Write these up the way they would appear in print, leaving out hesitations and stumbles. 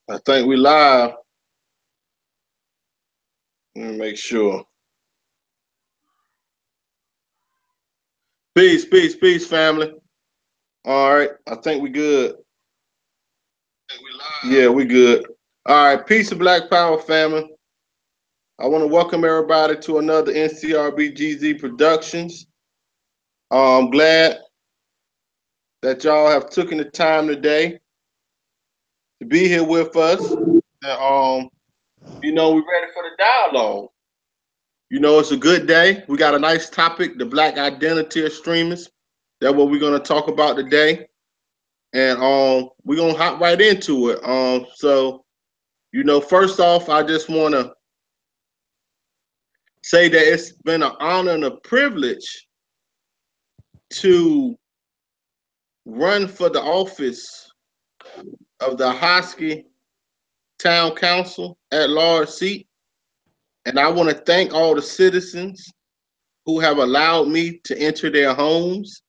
I think we live. Let me make sure. Peace, peace, peace, family. All right, I think we good. Yeah, we good. All right, peace of Black Power, family. I want to welcome everybody to another NCRBGZ Productions. I'm glad that y'all have taken the time today to be here with us. We're ready for the dialogue. It's a good day. We got a nice topic, the Black identity extremists. That's what we're gonna talk about today. And we're gonna hop right into it. First off, I just wanna say that it's been an honor and a privilege to run for the office of the Hosky Town Council at large seat. And I want to thank all the citizens who have allowed me to enter their homes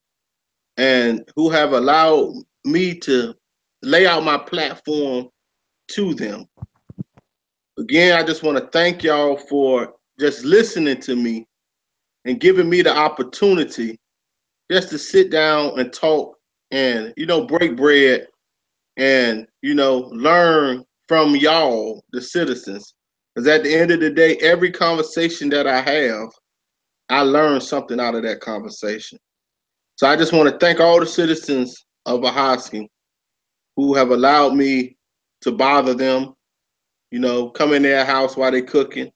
and who have allowed me to lay out my platform to them. Again, I just want to thank y'all for just listening to me and giving me the opportunity just to sit down and talk and, break bread and, learn from y'all, the citizens. Because at the end of the day, every conversation that I have, I learn something out of that conversation. So I just want to thank all the citizens of Ahoskie who have allowed me to bother them, come in their house while they're cooking,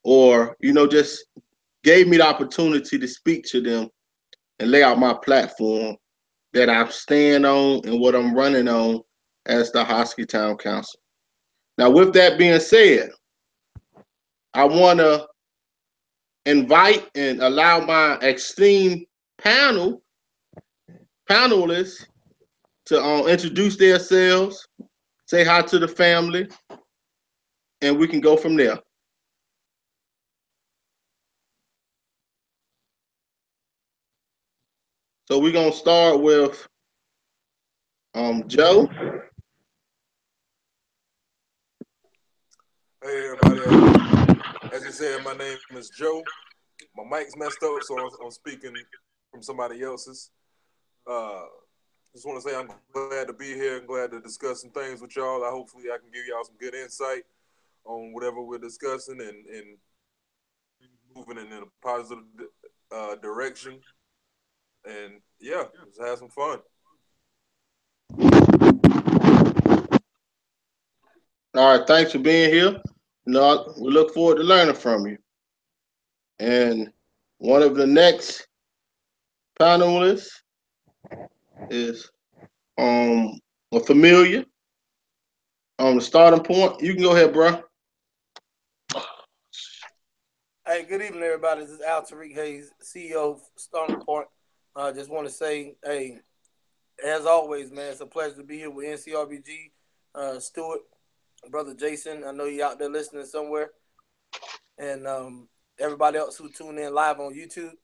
or, just gave me the opportunity to speak to them and lay out my platform that I stand on and what I'm running on as the Hosky Town Council. Now, with that being said, I want to invite and allow my esteemed panelists to introduce themselves, say hi to the family, and we can go from there. So we're gonna start with Joe. Hey everybody, as you said, my name is Joe. My mic's messed up, so I'm speaking from somebody else's. Uh, just want to say I'm glad to be here and glad to discuss some things with y'all. Hopefully I can give y'all some good insight on whatever we're discussing and moving in a positive direction. And yeah, just have some fun. All right, thanks for being here. We look forward to learning from you. And one of the next panelists is a familiar on the starting point. You can go ahead, bro. Hey, good evening, everybody. This is Al Tariq Hayes, CEO of Starting Point. I just want to say, hey, as always, man, it's a pleasure to be here with NCRBG. Stewart, brother Jason, I know you out there listening somewhere. And everybody else who tuned in live on YouTube,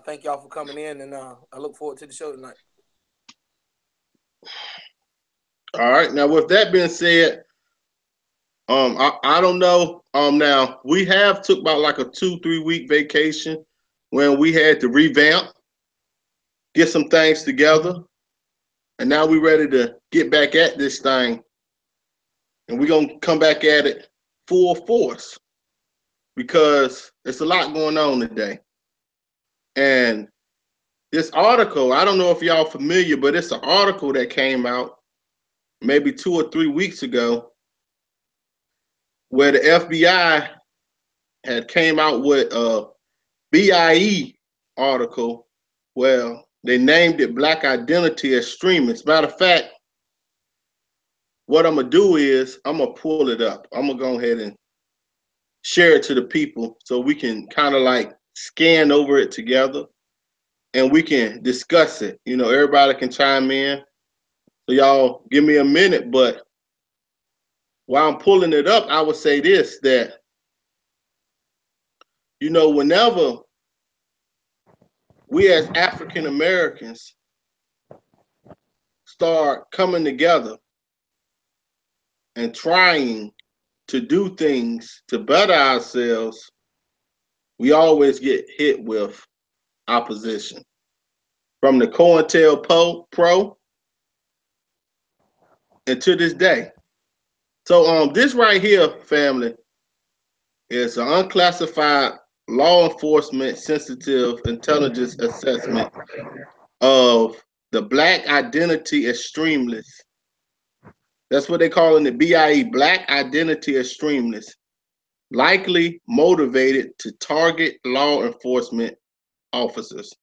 thank y'all for coming in, and I look forward to the show tonight. All right. Now, with that being said, I don't know. Now we have took about like a 2-3 week vacation when we had to revamp, get some things together, and now we're ready to get back at this thing, and we're gonna come back at it full force because it's a lot going on today. And this article, I don't know if y'all familiar, but it's an article that came out maybe 2 or 3 weeks ago where the FBI had came out with a BIE article where they named it Black Identity Extremists. Matter of fact, what I'm gonna do is I'm gonna pull it up. I'm gonna go ahead and share it to the people so we can kind of like scan over it together and we can discuss it. Everybody can chime in. So y'all give me a minute, but while I'm pulling it up, I would say this, that, whenever we as African Americans start coming together and trying to do things to better ourselves, we always get hit with opposition from the COINTELPRO and to this day. So this right here, family, is an unclassified law enforcement sensitive intelligence assessment of the Black Identity Extremists. That's what they call in the BIE, Black Identity Extremists, likely motivated to target law enforcement officers.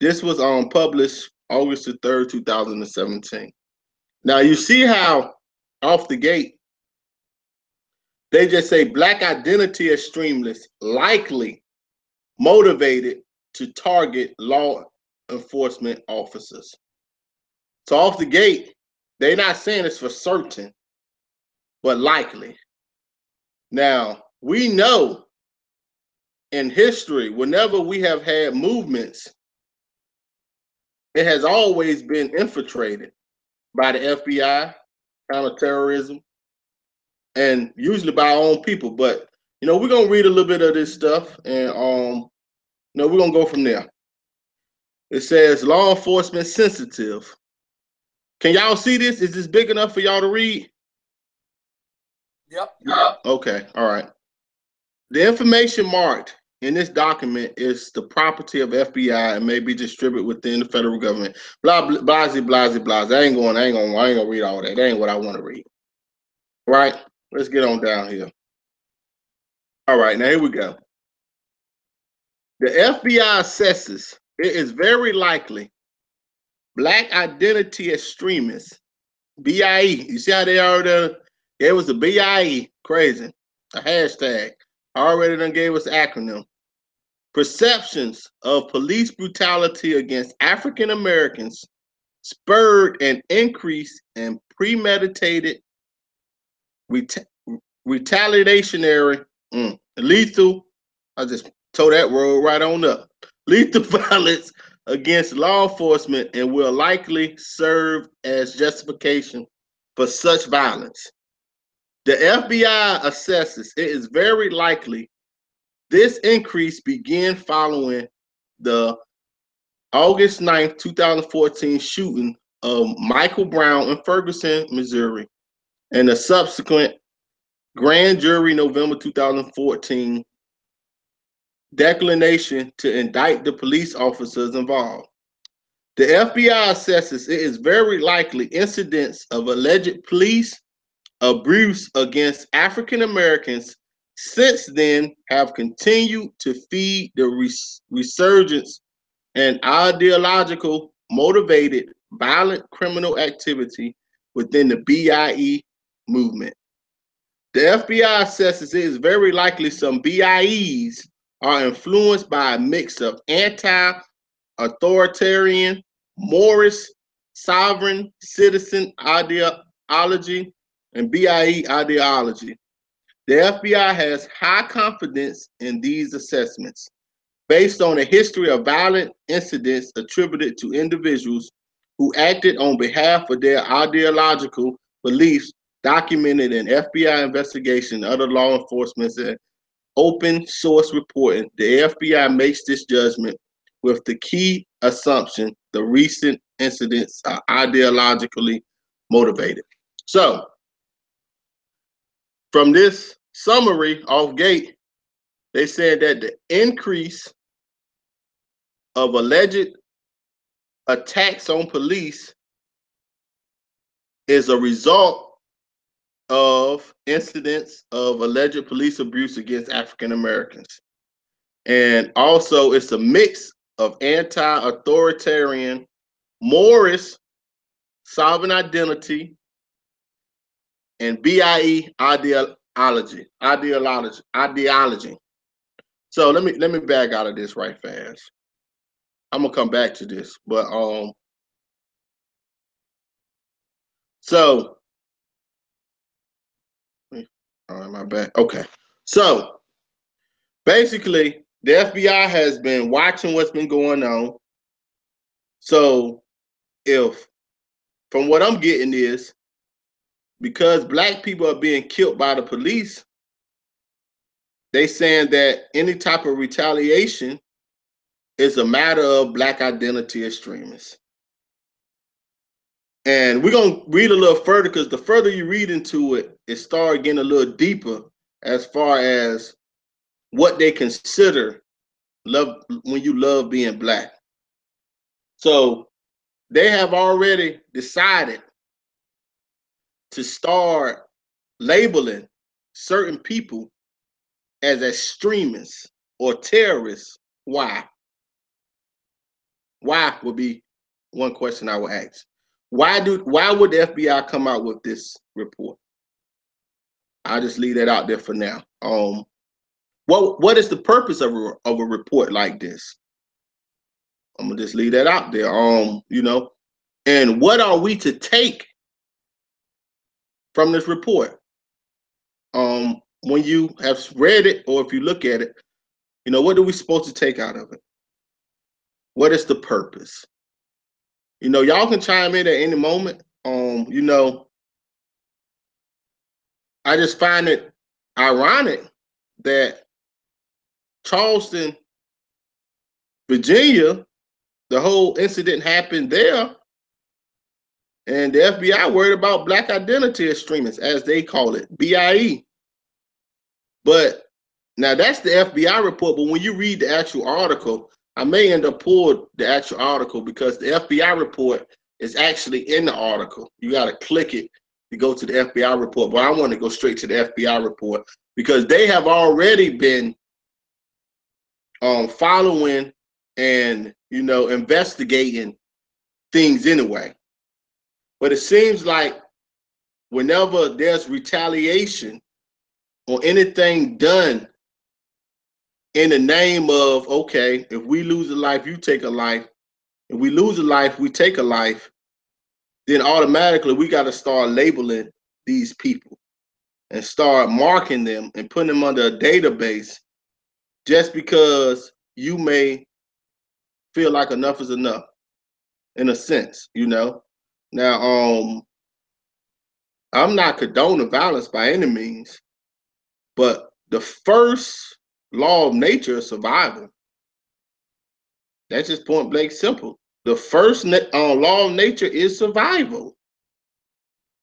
This was published August the 3rd, 2017. Now you see how off the gate they just say Black Identity Extremists likely motivated to target law enforcement officers. So off the gate, they're not saying it's for certain, but likely. Now, we know in history, whenever we have had movements, it has always been infiltrated by the FBI, counterterrorism, and usually by our own people. But we're gonna read a little bit of this stuff, and we're gonna go from there. It says law enforcement sensitive. Can y'all see this? Is this big enough for y'all to read? Yep. Okay, all right. The information marked in this document is the property of FBI and may be distributed within the federal government. Blah blah blah blah blah. I ain't gonna read all that. That ain't what I want to read. Right? Let's get on down here. All right, now here we go. The FBI assesses it is very likely Black Identity Extremists, BIE. You see how they are there? It was a BIE, crazy, a hashtag. Already done gave us acronym. Perceptions of police brutality against African Americans spurred an increase in premeditated, retaliationary, lethal. I just told that word right on up. Lethal violence against law enforcement and will likely serve as justification for such violence. The FBI assesses it is very likely this increase began following the August 9th, 2014 shooting of Michael Brown in Ferguson, Missouri, and the subsequent grand jury November 2014 declination to indict the police officers involved. The FBI assesses it is very likely incidents of alleged police abuse against African Americans since then have continued to feed the resurgence and ideological motivated violent criminal activity within the BIE movement. The FBI assesses it is very likely some BIEs are influenced by a mix of anti-authoritarian, Morris, sovereign citizen ideology, and BIE ideology. The FBI has high confidence in these assessments based on a history of violent incidents attributed to individuals who acted on behalf of their ideological beliefs documented in FBI investigation, other law enforcement, and open source reporting. The FBI makes this judgment with the key assumption the recent incidents are ideologically motivated. So, from this summary off gate, they said that the increase of alleged attacks on police is a result of incidents of alleged police abuse against African Americans. And also, it's a mix of anti-authoritarian, Morris, sovereign identity, and BIE ideology. So let me back out of this right fast. I'm gonna come back to this, but so all right, my bad. Okay, so basically, the FBI has been watching what's been going on. So if from what I'm getting is because black people are being killed by the police, they saying that any type of retaliation is a matter of black identity extremists. And we're going to read a little further, because the further you read into it, it starts getting a little deeper as far as what they consider love when you love being black. So they have already decided to start labeling certain people as extremists or terrorists. Why? Why would be one question I would ask. Why would the FBI come out with this report? I'll just leave that out there for now. What is the purpose of a report like this? I'm gonna just leave that out there. And what are we to take from this report? When you have read it, or if you look at it, what are we supposed to take out of it? What is the purpose? Y'all can chime in at any moment. I just find it ironic that Charleston, Virginia, the whole incident happened there, and the FBI worried about black identity extremists, as they call it, BIE. But now that's the FBI report, but when you read the actual article, I may end up pulling the actual article, because the FBI report is actually in the article. You got to click it to go to the FBI report, but I want to go straight to the FBI report, because they have already been following and investigating things anyway. But it seems like whenever there's retaliation or anything done in the name of, okay, if we lose a life, you take a life. If we lose a life, we take a life. Then automatically we got to start labeling these people and start marking them and putting them under a database, just because you may feel like enough is enough, in a sense. Now, I'm not condoning violence by any means, but the first law of nature is survival. That's just point blank simple. The first law of nature is survival.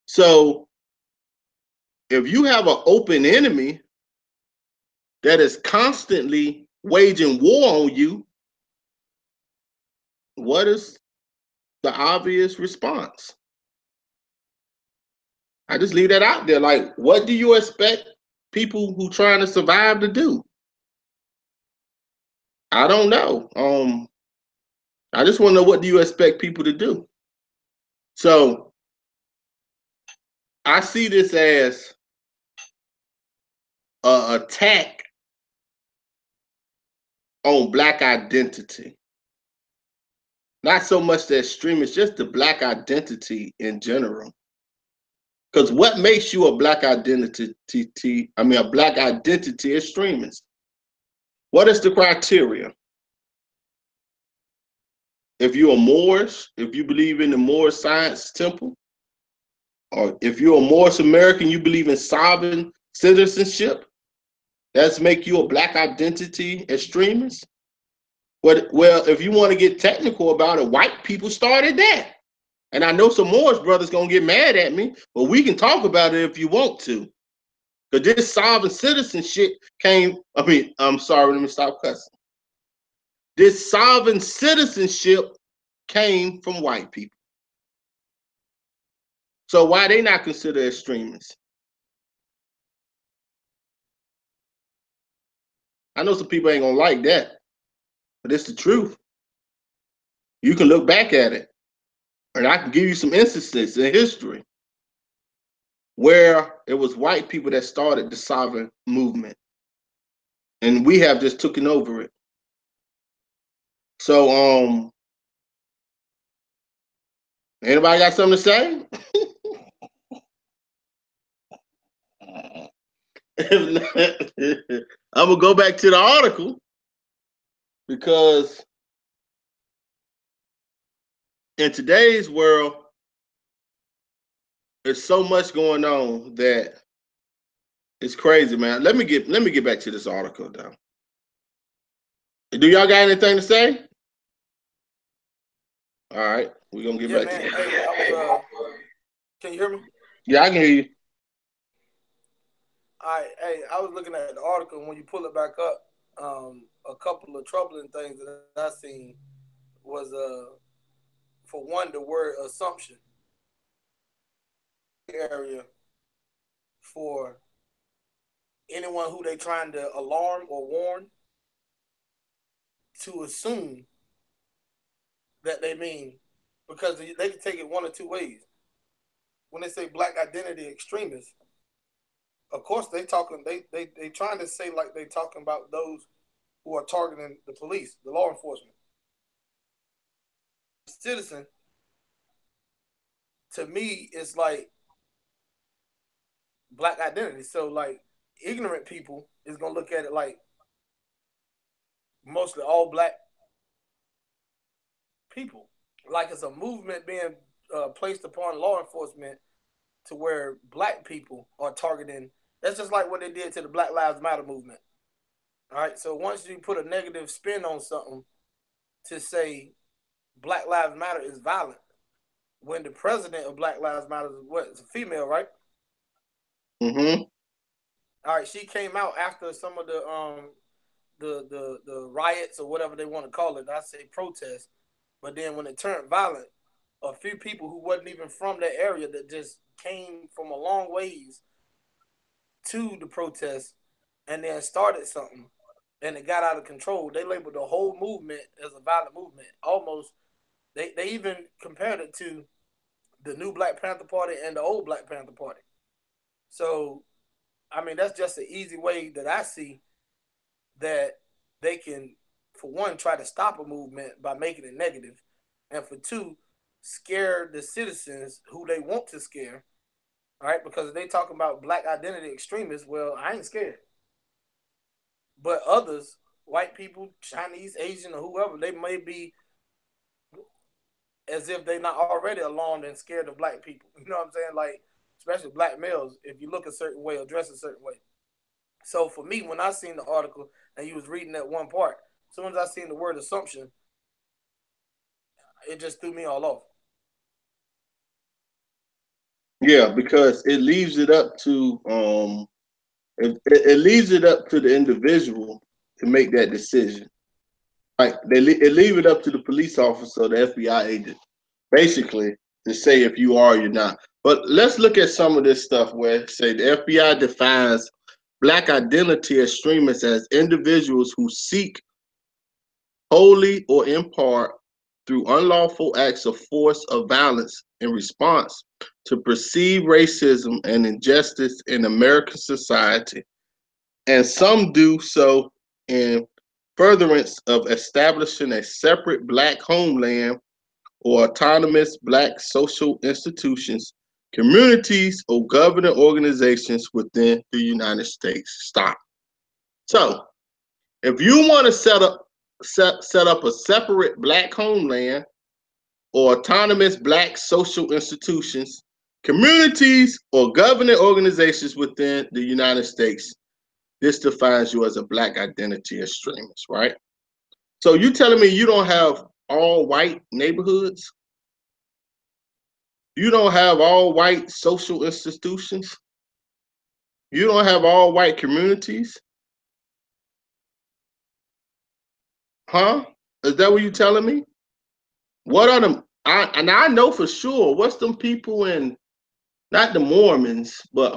So if you have an open enemy that is constantly waging war on you, what is the obvious response? I just leave that out there. Like, what do you expect people who trying to survive to do? I don't know. I just want to know, what do you expect people to do? So I see this as an attack on black identity. Not so much the extremists, just the black identity in general. Because what makes you a black identity extremist? What is the criteria? If you're a Moorish, if you believe in the Moorish Science Temple, or if you're a Moorish American, you believe in sovereign citizenship, that's make you a black identity extremist. Well, if you want to get technical about it, white people started that. And I know some Moorish brothers gonna get mad at me, but we can talk about it if you want to. Because this sovereign citizenship came, I'm sorry, let me stop cussing. This sovereign citizenship came from white people. So why they not considered extremists? I know some people ain't gonna like that, but it's the truth. You can look back at it, and I can give you some instances in history where it was white people that started the sovereign movement, and we have just taken over it. So, anybody got something to say? If not, I'm gonna go back to the article, because in today's world, There's so much going on that it's crazy, man. Let me get back to this article though. Do y'all got anything to say? All right, we're gonna get Yeah, back to man. it. Hey, I was can you hear me? Yeah, I can hear you. I was looking at the article, and when you pull it back up, a couple of troubling things that I seen was for one, the word assumption area for anyone who they trying to alarm or warn to assume that they mean, because they can take it one or two ways. When they say black identity extremists, of course they talking they trying to say like they talking about those who are targeting the police, the law enforcement. Citizen, to me, is like black identity. So like ignorant people is gonna look at it like mostly all black people. Like it's a movement being placed upon law enforcement to where black people are targeting. That's just like what they did to the Black Lives Matter movement. All right. So once you put a negative spin on something to say Black Lives Matter is violent, when the president of Black Lives Matter is what? It's a female, right? Mm-hmm. All right. She came out after some of the riots or whatever they want to call it. I say protests, but then when it turned violent, a few people who wasn't even from that area that just came from a long ways to the protest and then started something and it got out of control. They labeled the whole movement as a violent movement. Almost they even compared it to the new Black Panther Party and the old Black Panther Party. So I mean that's just an easy way that I see that they can, for one, try to stop a movement by making it negative, and for two, scare the citizens who they want to scare. All right, because if they talking about black identity extremists, well, I ain't scared. But others, white people, Chinese, Asian, or whoever, they may be as if they're not already alarmed and scared of black people. You know what I'm saying? Like, especially black males, if you look a certain way or dress a certain way. So for me, when I seen the article and you was reading that one part, as soon as I seen the word assumption, it just threw me all off. Yeah, because it leaves it up to it leaves it up to the individual to make that decision. Like it leave it up to the police officer, the FBI agent, basically to say if you are or you're not. But let's look at some of this stuff where say the FBI defines black identity extremists as individuals who seek wholly or in part through unlawful acts of force or violence in response to perceived racism and injustice in American society, and some do so in furtherance of establishing a separate black homeland or autonomous black social institutions, communities, or government organizations within the United States. Stop. So, if you want to set up a separate black homeland or autonomous black social institutions, communities, or government organizations within the United States, this defines you as a black identity extremist, right? So you telling me you don't have all white neighborhoods? You don't have all white social institutions? You don't have all white communities? Huh? Is that what you telling me? What are them? I know for sure. What's them people in? Not the Mormons, but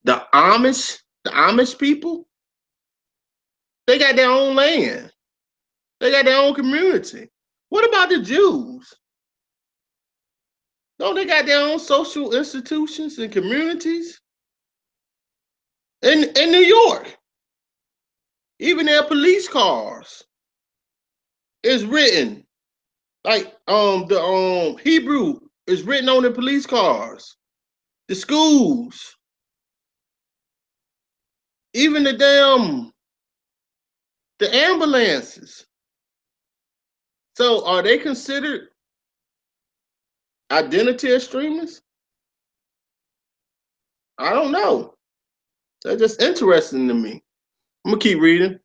the Amish. The Amish people. They got their own land. They got their own community. What about the Jews? No, they got their own social institutions and communities in New York. Even their police cars is written like the Hebrew is written on the police cars. The schools, even the ambulances. So are they considered Identity extremists? I don't know. That's just interesting to me. I'm gonna keep reading.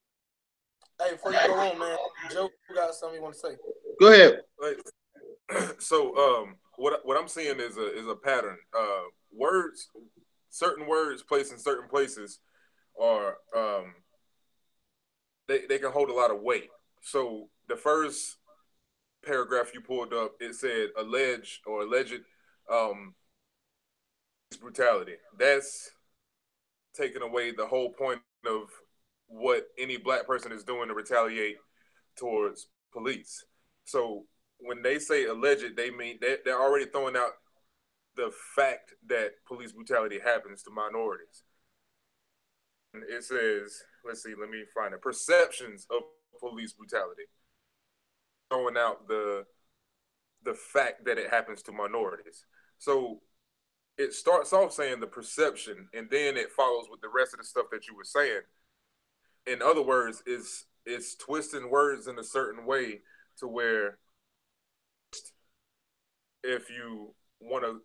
Hey, before you go on, man, Joe got something you want to say? Go ahead. So what I'm seeing is a pattern. Words, certain words placed in certain places are they can hold a lot of weight. So the first paragraph you pulled up, it said alleged um, brutality. That's taking away the whole point of what any black person is doing to retaliate towards police. So when they say alleged, they mean they're already throwing out the fact that police brutality happens to minorities. And it says, let's see, let me find it. Perceptions of police brutality, throwing out the fact that it happens to minorities. So it starts off saying the perception, and then it follows with the rest of the stuff that you were saying. In other words, it's twisting words in a certain way to where if you want to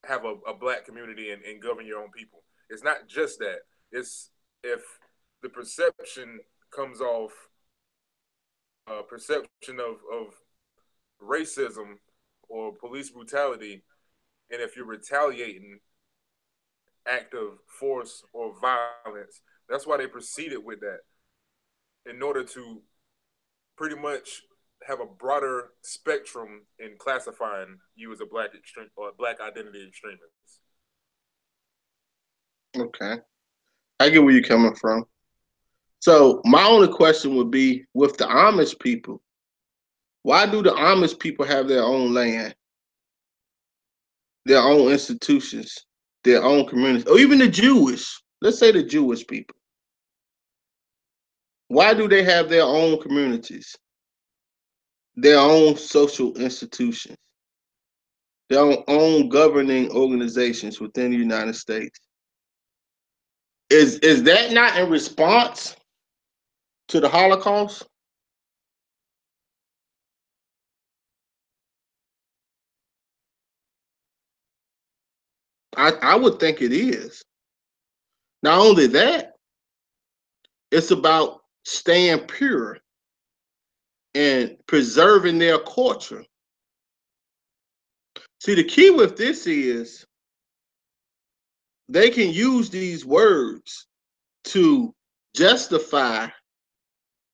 have a black community and govern your own people, it's not just that. It's if the perception comes off perception of racism or police brutality, and if you're retaliating act of force or violence, that's why they proceeded with that in order to pretty much have a broader spectrum in classifying you as a black extreme or black identity extremist. Okay. I get where you're coming from. So my only question would be with the Amish people, why do the Amish people have their own land, their own institutions, their own communities, or even the Jewish? Let's say the Jewish people. Why do they have their own communities, their own social institutions, their own governing organizations within the United States? Is that not in response to the Holocaust? I would think it is. Not only that, it's about staying pure and preserving their culture. See, the key with this is they can use these words to justify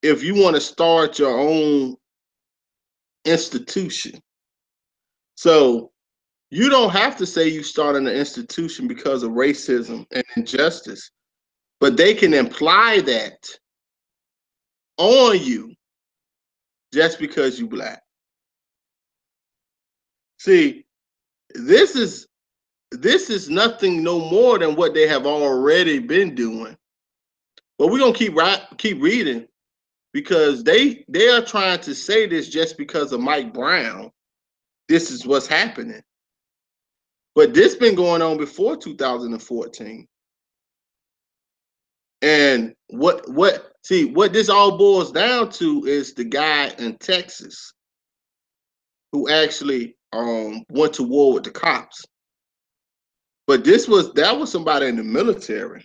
if you want to start your own institution. So you don't have to say you started an institution because of racism and injustice, but they can imply that on you just because you black. See, this is this is nothing no more than what they have already been doing. But we're gonna keep reading because they are trying to say this just because of Mike Brown. This is what's happening. But this been going on before 2014. And what this all boils down to is the guy in Texas who actually went to war with the cops. But that was somebody in the military.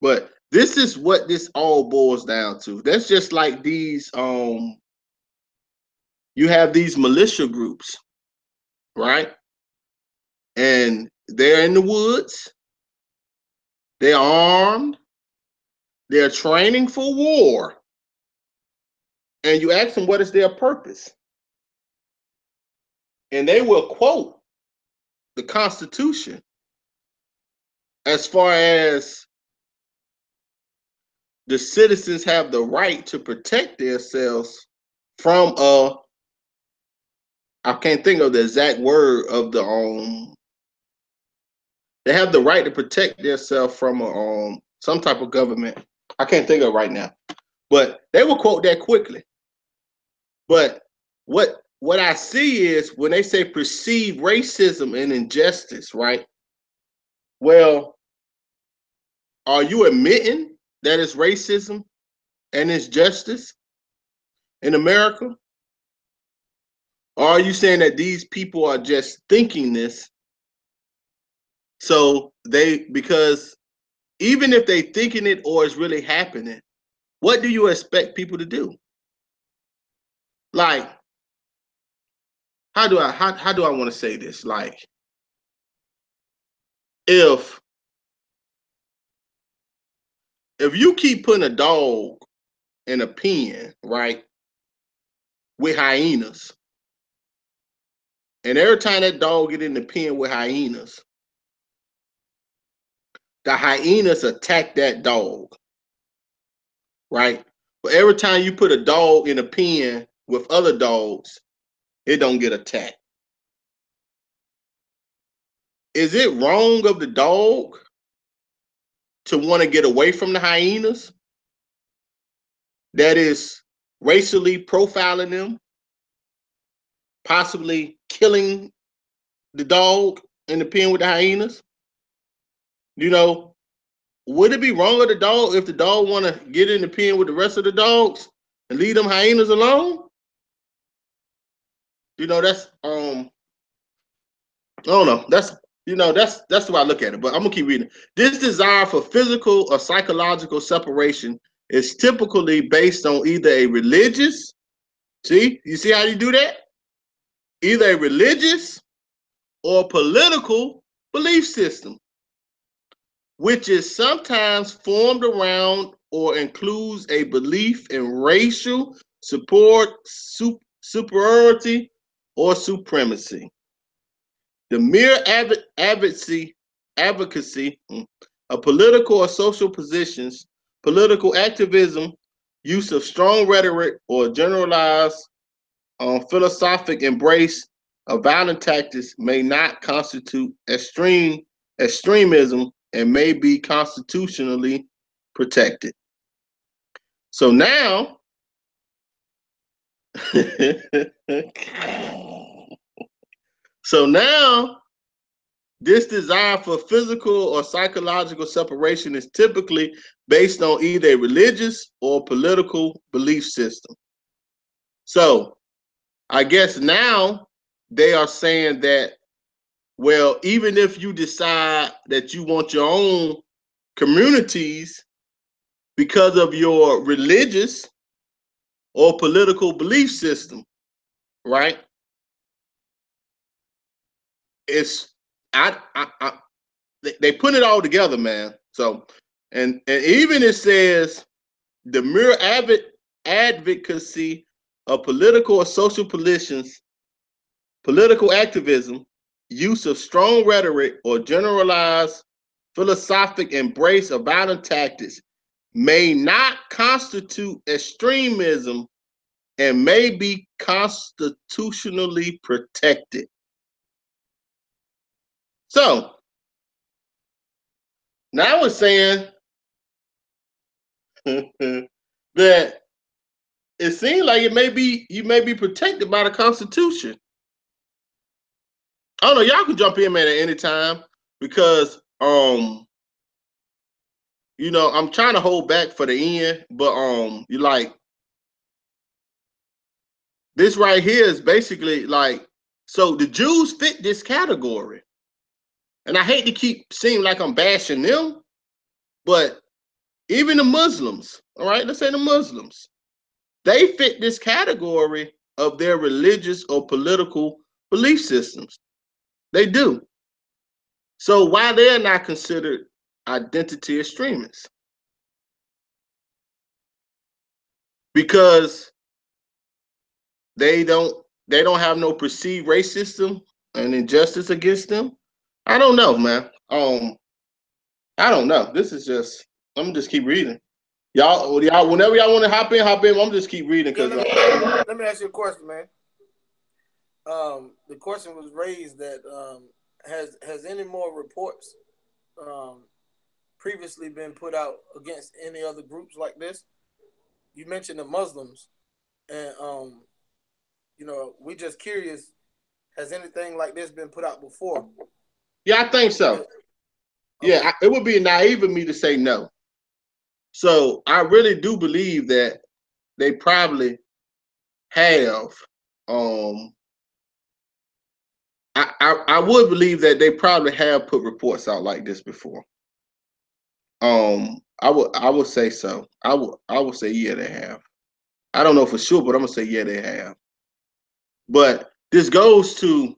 But this is what this all boils down to. That's just like these you have these militia groups, right? And they're in the woods, they're armed, they're training for war. And you ask them what is their purpose? And they will quote the Constitution as far as the citizens have the right to protect themselves from I can't think of the exact word of the they have the right to protect themselves from some type of government. I can't think of it right now, but they will quote that quickly. But what I see is when they say perceived racism and injustice, right? Well, are you admitting that it's racism and injustice in America? Or are you saying that these people are just thinking this so because even if they thinking it or it's really happening, what do you expect people to do? Like, how do I want to say this? Like, if you keep putting a dog in a pen, right, with hyenas, and every time that dog get in the pen with hyenas, the hyenas attack that dog, right? But every time you put a dog in a pen with other dogs, it don't get attacked. Is it wrong of the dog to want to get away from the hyenas that is racially profiling them, possibly killing the dog in the pen with the hyenas? You know, would it be wrong of the dog if the dog want to get in the pen with the rest of the dogs and leave them hyenas alone? You know, that's I don't know. That's the way I look at it. But I'm gonna keep reading. This desire for physical or psychological separation is typically based on either a religious, see, you see how you do that? Either a religious or political belief system, which is sometimes formed around or includes a belief in racial support, superiority, or supremacy. The mere advocacy of political or social positions, political activism, use of strong rhetoric, or generalized philosophic embrace of violent tactics may not constitute extremism and may be constitutionally protected. So now, so now this desire for physical or psychological separation is typically based on either a religious or political belief system. So I guess now they are saying that, well, even if you decide that you want your own communities because of your religious or political belief system, right? It's I they put it all together, man. So and even it says the mere advocacy of political or social positions, political activism, use of strong rhetoric, or generalized philosophic embrace of violent tactics may not constitute extremism and may be constitutionally protected. So now it's saying that it seems like you may be protected by the Constitution. I don't know. Y'all can jump in, man, at any time because I'm trying to hold back for the end, but you like this right here is basically like, so the Jews fit this category, and I hate to keep seeming like I'm bashing them, but even the Muslims, all right, let's say the Muslims, they fit this category of their religious or political belief systems. They do. So why they're not considered identity extremists? Because they don't they don't have no perceived racism and injustice against them. I don't know, man. I don't know. This is just I'm gonna just keep reading. Y'all, whenever y'all want to hop in, hop in. I'm just keep reading Yeah, because let me ask you a question, man. The question was raised that has any more reports um, previously been put out against any other groups like this? You mentioned the Muslims, and we just curious. Has anything like this been put out before? yeah, I think so. Okay. Yeah, it would be naive of me to say no. So I really do believe that they probably have. Um, I would believe that they probably have put reports out like this before. I would say so. I would say yeah they have. I don't know for sure, but I'm gonna say yeah they have. But this goes to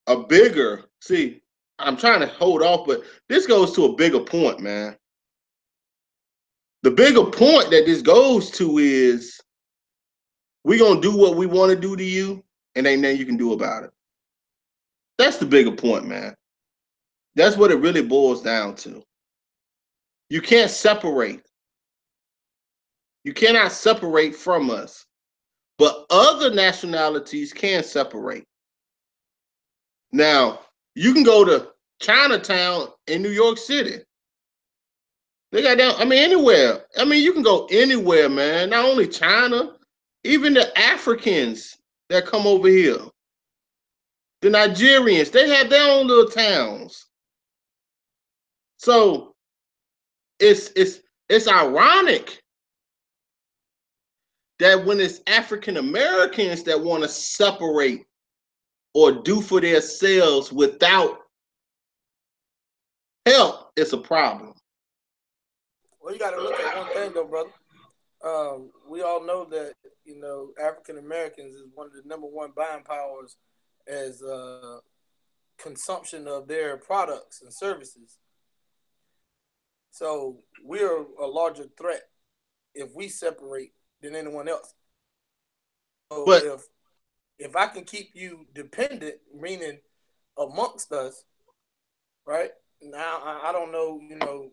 a bigger see. I'm trying to hold off, but this goes to a bigger point, man. The bigger point that this goes to is we gonna do what we want to do to you, and ain't nothing you can do about it. That's the bigger point, man. That's what it really boils down to. You can't separate. You cannot separate from us. But other nationalities can separate. Now, you can go to Chinatown in New York City. They got down, I mean, anywhere. I mean, you can go anywhere, man. Not only China, even the Africans that come over here, the Nigerians, they have their own little towns. So it's ironic that when it's African Americans that want to separate or do for themselves without help, it's a problem. Well, you got to look at one thing though, brother. We all know that African Americans is one of the number one buying powers as consumption of their products and services. So we're a larger threat if we separate than anyone else. So But if I can keep you dependent, meaning amongst us, right? Now I don't know,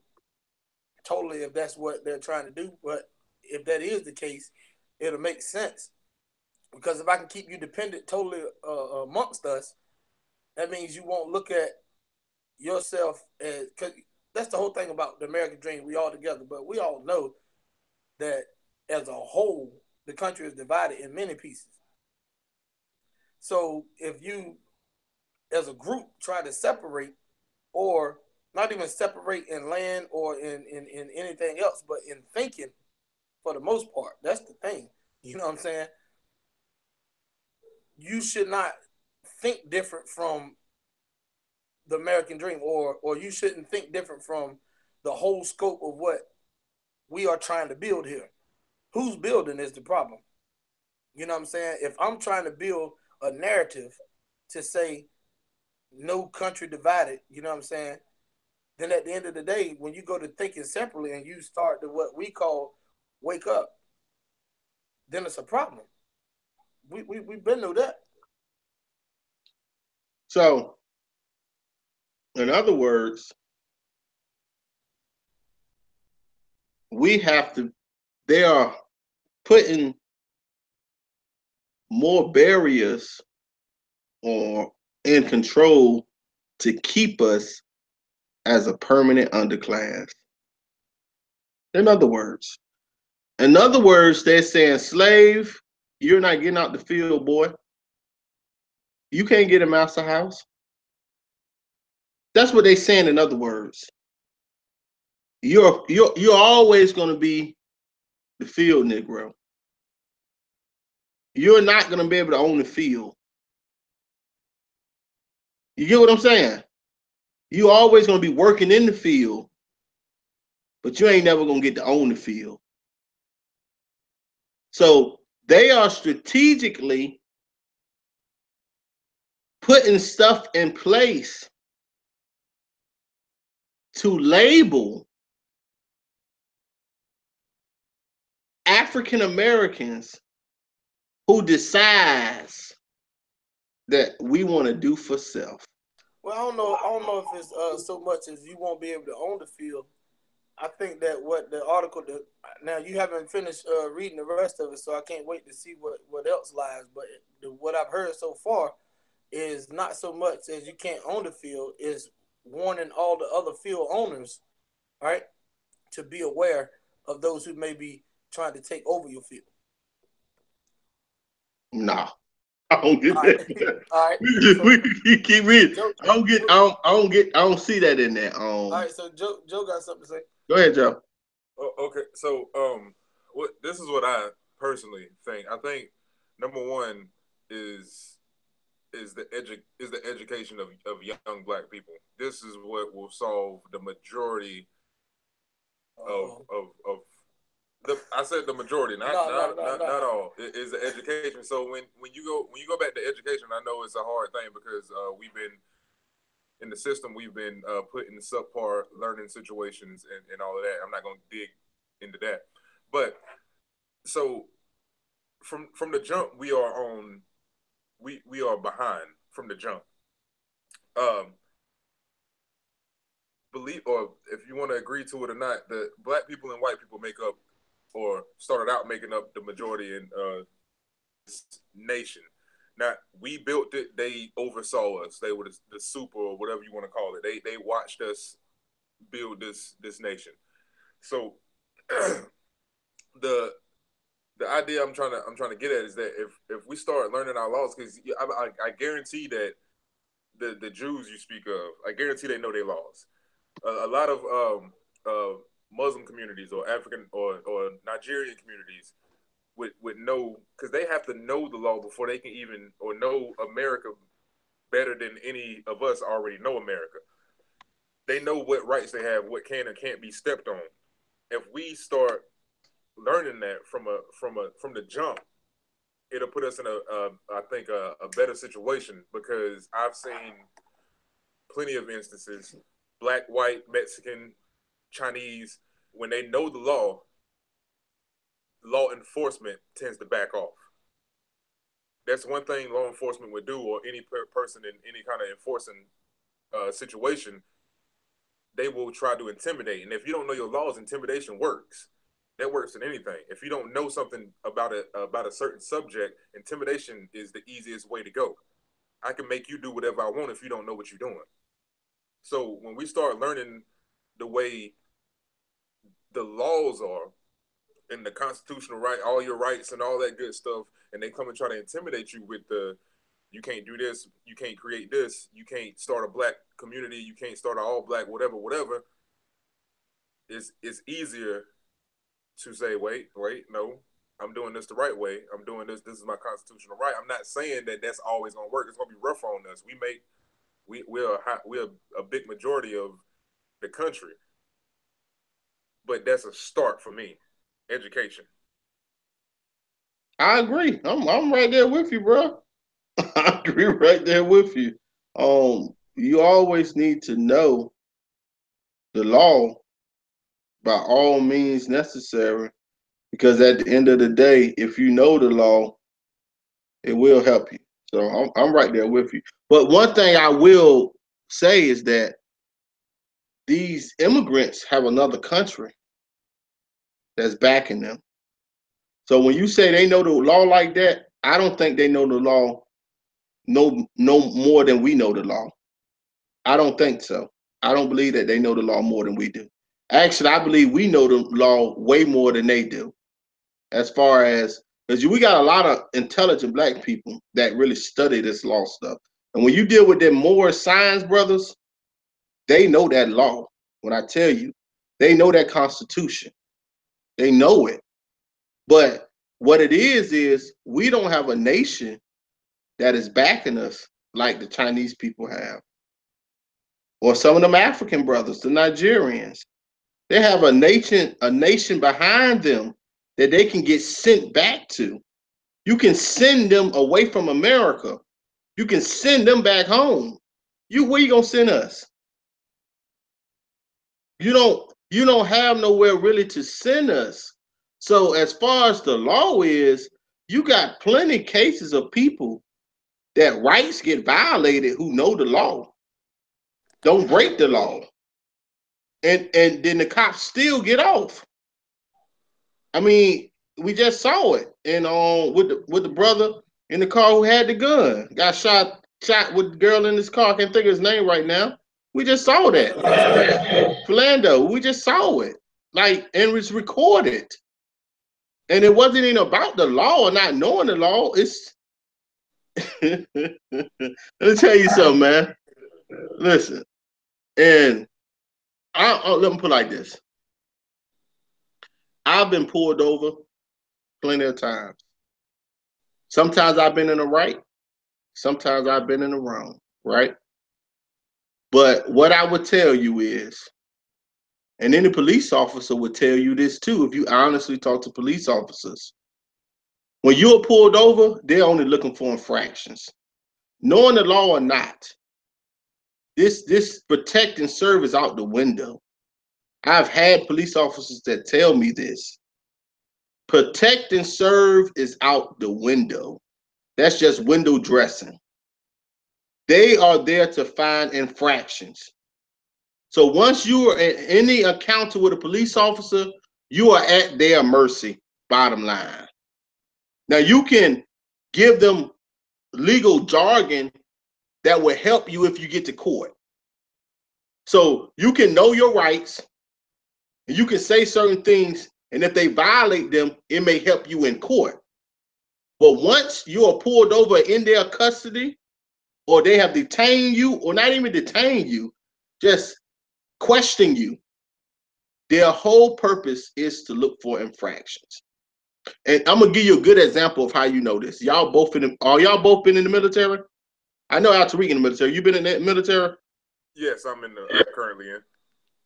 totally if that's what they're trying to do, but if that is the case, it'll make sense. Because if I can keep you dependent totally amongst us, that means you won't look at yourself as, because that's the whole thing about the American dream. We all together, but we all know that as a whole, the country is divided in many pieces. So if you, as a group, try to separate, or not even separate in land or in anything else, but in thinking, for the most part, that's the thing. You know what I'm saying? You should not think different from the American dream, or you shouldn't think different from the whole scope of what we are trying to build here. Who's building is the problem. You know what I'm saying? If I'm trying to build a narrative to say no country divided, you know what I'm saying? Then at the end of the day, when you go to thinking separately and you start to what we call wake up, then it's a problem. We've been through that. so, in other words, we have to, they are putting more barriers or in control to keep us as a permanent underclass. In other words, they're saying, slave, you're not getting out the field, boy. You can't get a master house. That's what they're saying. In other words, you're always going to be the field Negro. You're not going to be able to own the field. You get what I'm saying? You always going to be working in the field, but you ain't never going to get to own the field. So they are strategically putting stuff in place to label African Americans who decides that we want to do for self. Well, I don't know if it's so much as you won't be able to own the field. I think that what the article that now you haven't finished reading the rest of it, so I can't wait to see what else lies. But what I've heard so far is not so much as you can't own the field, is warning all the other field owners, right, to be aware of those who may be trying to take over your field. Nah, I don't get All that. right, all right. So We keep reading. Joe, I don't see that in there. all right. So Joe got something to say. Go ahead, Joe. Okay, so what this is what I personally think. I think number one is is the education of young black people. This is what will solve the majority of I said the majority, not all. It is the education. So when you go back to education, I know it's a hard thing because we've been in the system, we've been put in subpar learning situations and all of that. I'm not going to dig into that, but so from the jump, we are behind from the jump. Um, Believe, or if you want to agree to it or not, that black people and white people make up or started out making up the majority in this nation. Now we built it; they oversaw us. They were the super or whatever you want to call it. They watched us build this nation. So the the idea I'm trying to get at is that if we start learning our laws, because I guarantee that the Jews you speak of, I guarantee they know their laws. A lot of Muslim communities or African or Nigerian communities would know, because they have to know the law before they can even or know America better than any of us already know America. They know what rights they have, what can and can't be stepped on. If we start learning that from the jump, it'll put us in I think a better situation, because I've seen plenty of instances, black, white, Mexican, Chinese, when they know the law enforcement tends to back off. That's one thing law enforcement would do, or any person in any kind of enforcing situation. They will try to intimidate, and if you don't know your laws, intimidation works. That works in anything. If you don't know something about a certain subject, intimidation is the easiest way to go. I can make you do whatever I want if you don't know what you're doing. So when we start learning the way the laws are and the constitutional right, all your rights and all that good stuff, and they come and try to intimidate you with you can't do this, you can't create this, you can't start a black community, you can't start an all black whatever. It's easier to say, wait, no, I'm doing this the right way. I'm doing this. This is my constitutional right. I'm not saying that that's always gonna work. It's gonna be rough on us. We're a big majority of the country, but that's a start for me. Education. I agree. I'm right there with you, bro. I agree right there with you. You always need to know the law by all means necessary, because at the end of the day, if you know the law, it will help you. So I'm right there with you. But one thing I will say is that these immigrants have another country that's backing them. So when you say they know the law like that, I don't think they know the law no more than we know the law. I don't think so. I don't believe that they know the law more than we do. Actually, I believe we know the law way more than they do. As far as, because we got a lot of intelligent black people that really study this law stuff. And when you deal with them more science brothers, they know that law. When I tell you, they know that Constitution. They know it. But what it is we don't have a nation that is backing us like the Chinese people have, or some of them African brothers, the Nigerians. They have a nation behind them that they can get sent back to. You can send them away from America. You can send them back home. Where you gonna send us? You don't have nowhere really to send us. So as far as the law is, you got plenty cases of people that rights get violated who know the law, don't break the law, and then the cops still get off. I mean, we just saw it, and with the brother in the car who had the gun, got shot with the girl in his car. I can't think of his name right now. We just saw that. Philando, we just saw it. Like, and it's recorded. And it wasn't even about the law or not knowing the law. It's let me tell you something, man. Listen, and let me put it like this. I've been pulled over plenty of times. Sometimes I've been in the right. Sometimes I've been in the wrong, right? But what I would tell you is, and any police officer would tell you this too, if you honestly talk to police officers, when you're pulled over, they're only looking for infractions. Knowing the law or not, this protect and serve is out the window. I've had police officers that tell me this. Protect and serve is out the window. That's just window dressing. They are there to find infractions. So once you are in any encounter with a police officer, you are at their mercy, bottom line. Now you can give them legal jargon that will help you if you get to court. So you can know your rights, and you can say certain things, and if they violate them, it may help you in court. But once you are pulled over in their custody, or they have detained you, or not even detained you, just question you, their whole purpose is to look for infractions. And I'm gonna give you a good example of how you know this. Y'all both are y'all both been in the military? I know how Tariq in the military. You been in the military? Yes, I'm currently in.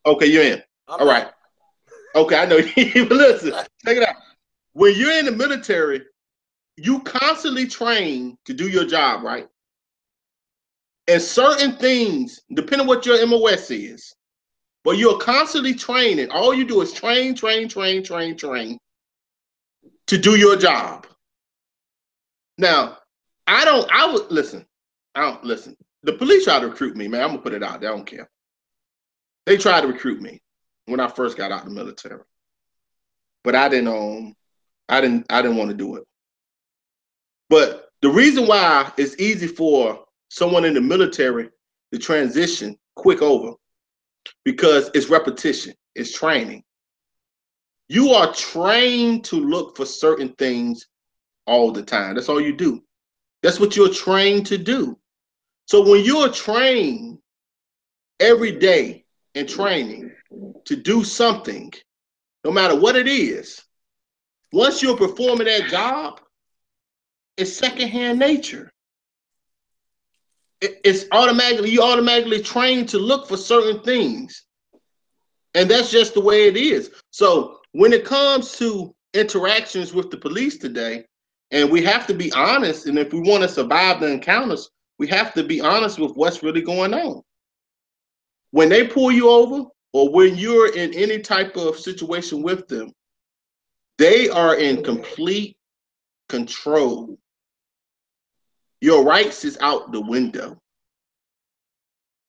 Okay, you're in. All right. Okay, I know you. Listen, check it out. When you're in the military, you constantly train to do your job, right? And certain things, depending on what your MOS is, but you're constantly training. All you do is train to do your job. Now, I would listen. I don't listen. The police tried to recruit me, man. I'm gonna put it out there. I don't care. They tried to recruit me when I first got out of the military, but I didn't want to do it. But the reason why it's easy for someone in the military to transition quick over, because it's repetition, it's training. You are trained to look for certain things all the time. That's all you do. That's what you're trained to do. So when you're trained every day in training to do something, no matter what it is, once you're performing that job, it's secondhand nature. It's automatically, you automatically trained to look for certain things. And that's just the way it is. So when it comes to interactions with the police today, and we have to be honest, and if we want to survive the encounters, we have to be honest with what's really going on. When they pull you over, or when you're in any type of situation with them, they are in complete control. Your rights is out the window.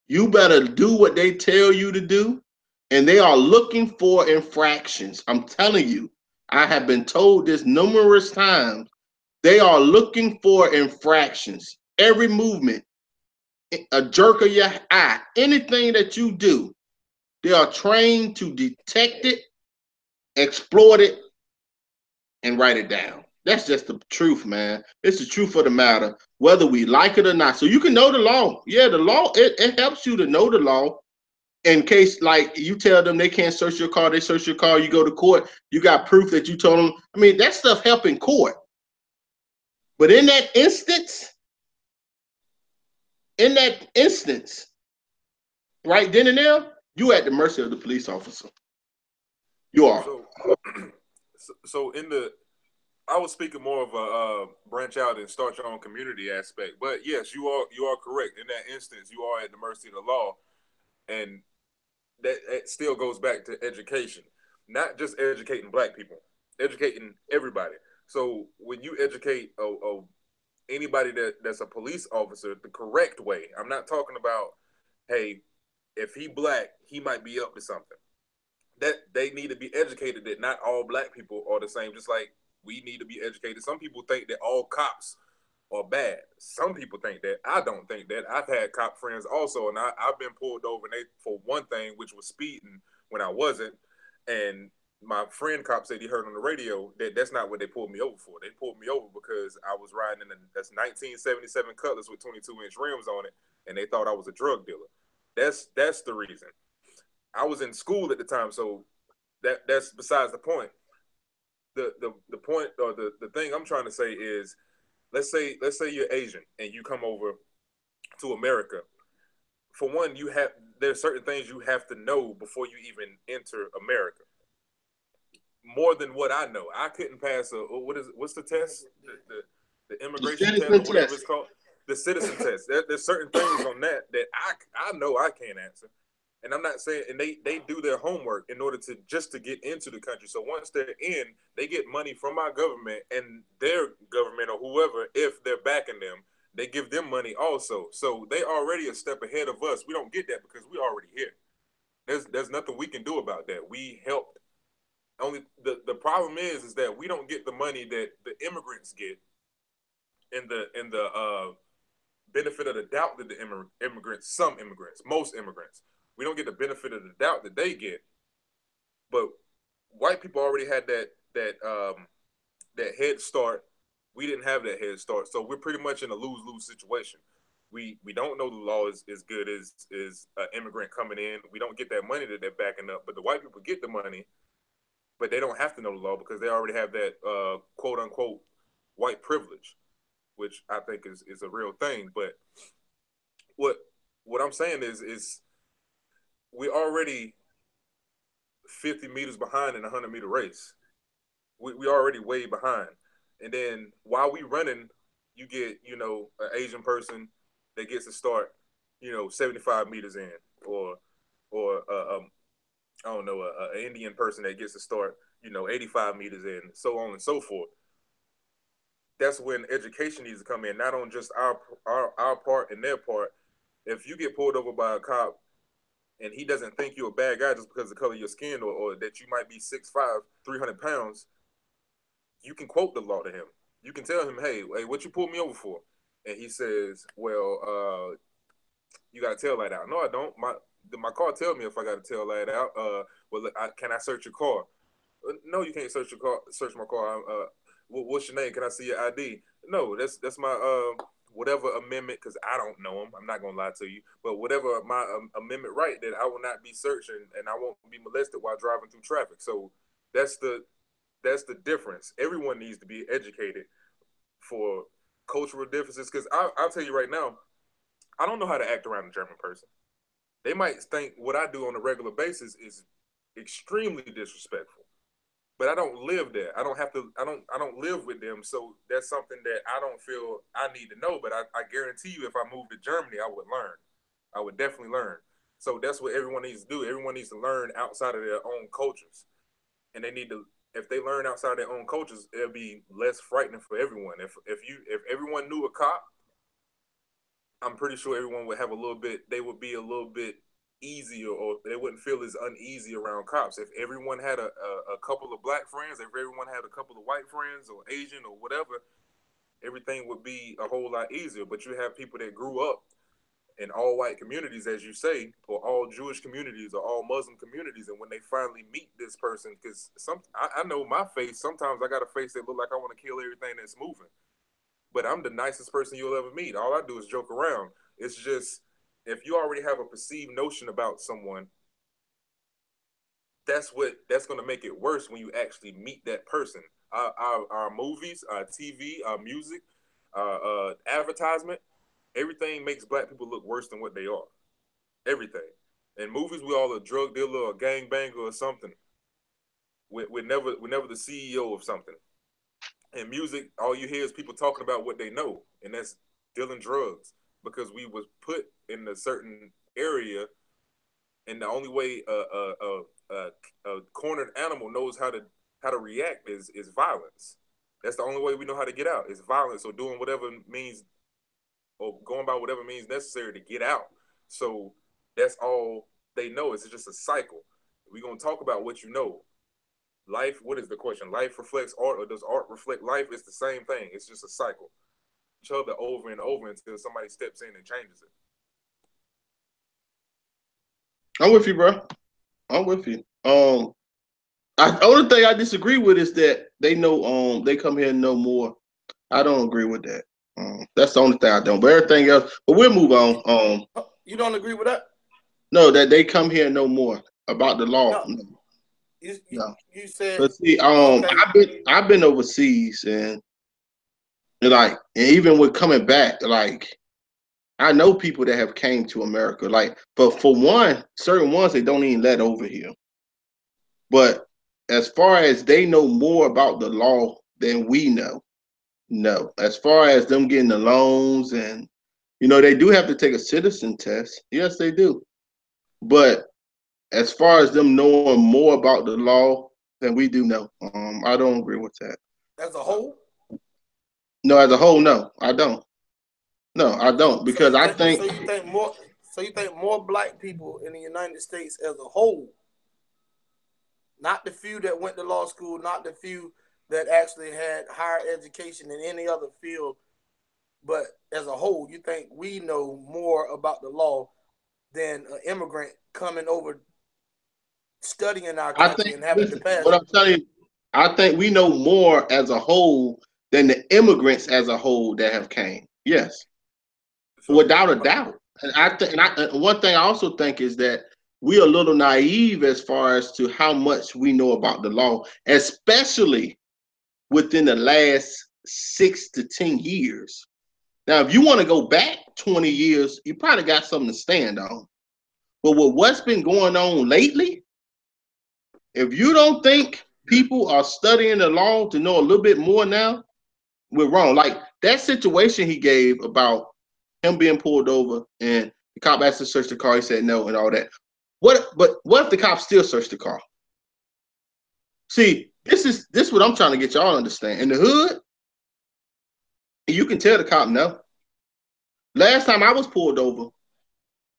You better do what they tell you to do, and they are looking for infractions. I'm telling you, I have been told this numerous times. They are looking for infractions. Every movement, a jerk of your eye, anything that you do, they are trained to detect it, exploit it, and write it down. That's just the truth, man. It's the truth of the matter, whether we like it or not. So you can know the law. Yeah, the law, it helps you to know the law. In case, like, you tell them they can't search your car, they search your car, you go to court, you got proof that you told them. I mean, that stuff help in court. But in that instance, right then and there, you at the mercy of the police officer. You are. So in the, I was speaking more of a branch out and start your own community aspect. But yes, you are correct. In that instance, you are at the mercy of the law, and that still goes back to education, not just educating black people, educating everybody. So when you educate anybody that's a police officer the correct way, I'm not talking about, hey, if he black, he might be up to something. That they need to be educated that not all black people are the same. Just like we need to be educated. Some people think that all cops are bad. Some people think that. I don't think that. I've had cop friends also, and I've been pulled over and for one thing, which was speeding when I wasn't. And my friend cop said he heard on the radio that that's not what they pulled me over for. They pulled me over because I was riding in that's 1977 Cutlass with 22-inch rims on it, and they thought I was a drug dealer. That's the reason. I was in school at the time, so that's besides the point. The point, or the thing I'm trying to say is, let's say you're Asian and you come over to America. For one, there's certain things you have to know before you even enter America. More than what I know, I couldn't pass what's the test? The immigration test or whatever it's called, the citizen test. There's certain things on that I know I can't answer. And I'm not saying, and they do their homework in order to just to get into the country. So once they're in, they get money from our government and their government or whoever, if they're backing them, they give them money also. So they already a step ahead of us. We don't get that because we already here. There's nothing we can do about that. We helped. Only the problem is that we don't get the money that the immigrants get, and the benefit of the doubt that the most immigrants, we don't get the benefit of the doubt that they get. But white people already had that head start. We didn't have that head start, so we're pretty much in a lose-lose situation. We don't know the law is as good as an immigrant coming in. We don't get that money that they're backing up, but the white people get the money, but they don't have to know the law because they already have that quote unquote white privilege, which I think is a real thing. But what I'm saying is we already 50 meters behind in a 100-meter race. We already way behind. And then while we running, you get, an Asian person that gets to start, 75 meters in, or I don't know, an Indian person that gets to start, 85 meters in, so on and so forth. That's when education needs to come in, not on just our part and their part. If you get pulled over by a cop and he doesn't think you're a bad guy just because of the color of your skin, or that you might be 6'5", 300 pounds, you can quote the law to him. You can tell him, hey, what you pulled me over for? And he says, well, you got a tail light out. No, I don't. My car tells me if I got a tail light out. Can I search your car? No, you can't search my car. What's your name? Can I see your ID? No, that's my whatever amendment, because I don't know them. I'm not gonna lie to you, but whatever my amendment right, that I will not be searched and I won't be molested while driving through traffic. So that's the difference. Everyone needs to be educated for cultural differences, because I'll tell you right now, I don't know how to act around a German person. They might think what I do on a regular basis is extremely disrespectful, but I don't live there. I don't live with them. So that's something that I don't feel I need to know. But I guarantee you, if I moved to Germany, I would learn. I would definitely learn. So that's what everyone needs to do. Everyone needs to learn outside of their own cultures. And they need to, if they learn outside their own cultures, it'll be less frightening for everyone. If everyone knew a cop, I'm pretty sure everyone would have they would be a little bit easier, or they wouldn't feel as uneasy around cops. If everyone had a couple of black friends, if everyone had a couple of white friends or Asian or whatever, everything would be a whole lot easier. But you have people that grew up in all white communities, as you say, or all Jewish communities or all Muslim communities, and when they finally meet this person, because I know my face, sometimes I got a face that look like I want to kill everything that's moving. But I'm the nicest person you'll ever meet. All I do is joke around. It's just, if you already have a perceived notion about someone, that's going to make it worse when you actually meet that person. Our movies, our TV, our music, our advertisement, everything makes black people look worse than what they are. Everything. In movies, we all a drug dealer or a gangbanger or something. We're never the CEO of something. In music, all you hear is people talking about what they know, and that's dealing drugs, because we was put in a certain area, and the only way a cornered animal knows how to react is violence. That's the only way we know how to get out, is violence, or doing whatever means, or going by whatever means necessary to get out. So that's all they know. It's just a cycle. We're gonna talk about what you know. Life, what is the question? Life reflects art, or does art reflect life? It's the same thing. It's just a cycle. Each other over and over until somebody steps in and changes it. I'm with you, bro. I'm with you. Only thing I disagree with is that they know they come here and know more. I don't agree with that. That's the only thing I don't. But everything else, but we'll move on. You don't agree with that? No, that they come here and know more about the law. No. No. You said. But see, Okay. I've been overseas, and And even with coming back, I know people that have came to America, but for one, certain ones they don't even let over here. But as far as they know more about the law than we know, no. As far as them getting the loans and they do have to take a citizen test. Yes, they do. But as far as them knowing more about the law than we do, no. I don't agree with that. As a whole? No, as a whole, no, I don't. No, I don't So because I think you think more black people in the United States as a whole, not the few that went to law school, not the few that actually had higher education in any other field, but as a whole, you think we know more about the law than an immigrant coming over, studying our I country think and having to listen, pass? what I'm telling you, I think we know more as a whole than the immigrants as a whole that have came. Yes, So, without a doubt. And one thing I also think is that we're a little naive as far as to how much we know about the law, especially within the last 6 to 10 years. Now, if you want to go back 20 years, you probably got something to stand on. But with what's been going on lately, if you don't think people are studying the law to know a little bit more now, we're wrong. Like that situation he gave about him being pulled over and the cop asked to search the car, he said no and all that. What if the cop still searched the car? See, this what I'm trying to get y'all to understand. In the hood, you can tell the cop no. Last time I was pulled over,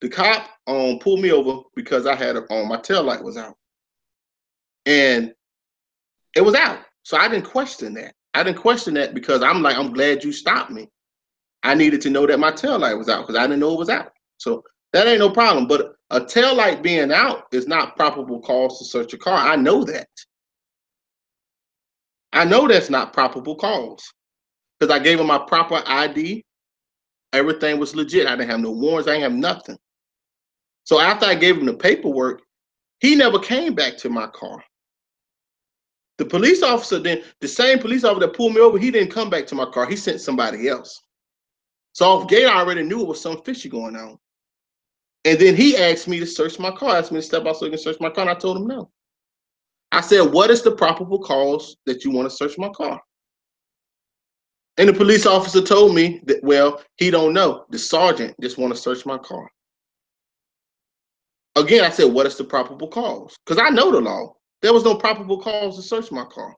the cop pulled me over because I had my tail light was out. And it was out. So I didn't question that. I didn't question that because I'm glad you stopped me. I needed to know that my tail light was out because I didn't know it was out. So that ain't no problem. But a tail light being out is not probable cause to search a car. I know that. I know that's not probable cause because I gave him my proper ID. Everything was legit. I didn't have no warrants. I didn't have nothing. So after I gave him the paperwork, he never came back to my car. The police officer then, the same police officer that pulled me over, he didn't come back to my car. He sent somebody else. So off gate, I already knew it was something fishy going on. And then he asked me to search my car, asked me to step out so he can search my car, and I told him no. I said, what is the probable cause that you want to search my car? And the police officer told me that, well, he don't know. The sergeant just want to search my car. Again, I said, what is the probable cause? Because I know the law. There was no probable cause to search my car.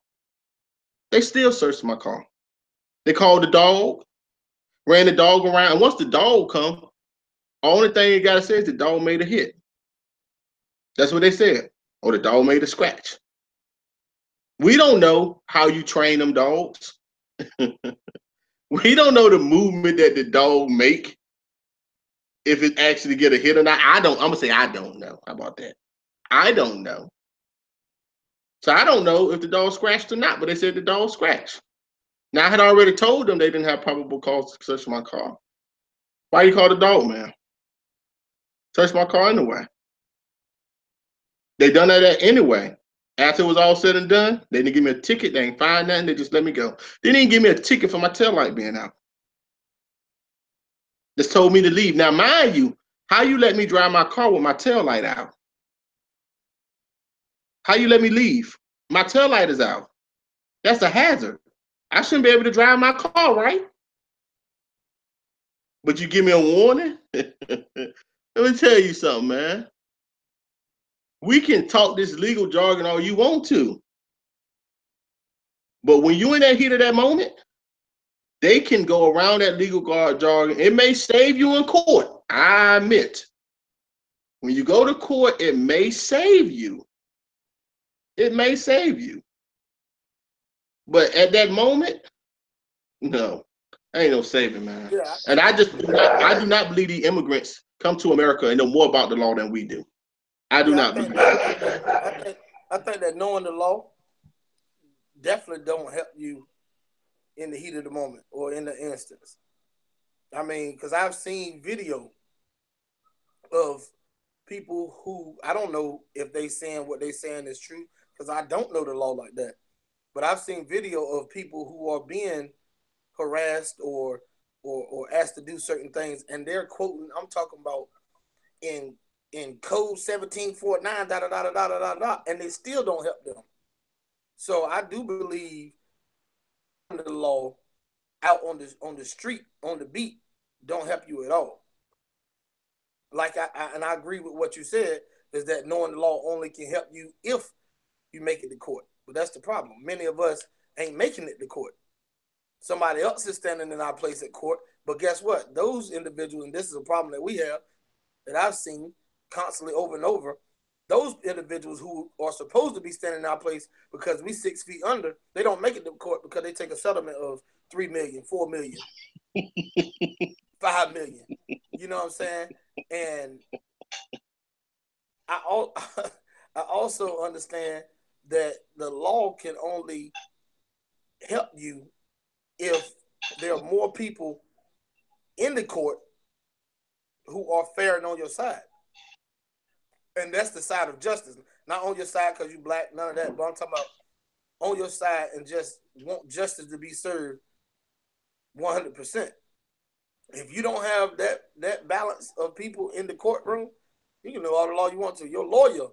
They still searched my car. They called the dog, ran the dog around, and once the dog come, only thing you gotta say is the dog made a hit. That's what they said. Or the dog made a scratch. We don't know how you train them dogs. We don't know the movement that the dog make if it actually get a hit or not. I'm gonna say I don't know. How about that? I don't know. So I don't know if the dog scratched or not, but they said the dog scratched. Now I had already told them they didn't have probable cause to search my car. Why you call the dog, man? Search my car anyway. They done that anyway. After it was all said and done, they didn't give me a ticket. They ain't find nothing. They just let me go. They didn't give me a ticket for my tail light being out. Just told me to leave. Now, mind you, how you let me drive my car with my tail light out? How you let me leave? My tail light is out. That's a hazard. I shouldn't be able to drive my car, right? But you give me a warning? Let me tell you something, man. We can talk this legal jargon all you want to. But when you in that heat of that moment, they can go around that legal guard jargon. It may save you in court. I admit. When you go to court, it may save you. It may save you. But at that moment, no. Ain't no saving, man. Yeah, And I do not believe the immigrants come to America and know more about the law than we do. I do yeah, not believe that. I think that knowing the law definitely don't help you in the heat of the moment or in the instance. I mean, because I've seen video of people who I don't know if they saying what they saying is true because I don't know the law like that. But I've seen video of people who are being harassed or asked to do certain things, and they're quoting. I'm talking about in code 1749, da da da da da da da, and they still don't help them. So I do believe the law out on the street, on the beat, don't help you at all. Like I agree with what you said, is that knowing the law only can help you if you make it to court. But that's the problem. Many of us ain't making it to court. Somebody else is standing in our place at court. But guess what? Those individuals, and this is a problem that we have, that I've seen constantly over and over, those individuals who are supposed to be standing in our place because we 6 feet under, they don't make it to court because they take a settlement of 3 million, 4 million, 5 million. You know what I'm saying? And I also understand that the law can only help you if there are more people in the court who are fair and on your side. And that's the side of justice. Not on your side because you black, none of that. But I'm talking about on your side and just want justice to be served 100%. If you don't have that balance of people in the courtroom, you can know all the law you want to. Your lawyer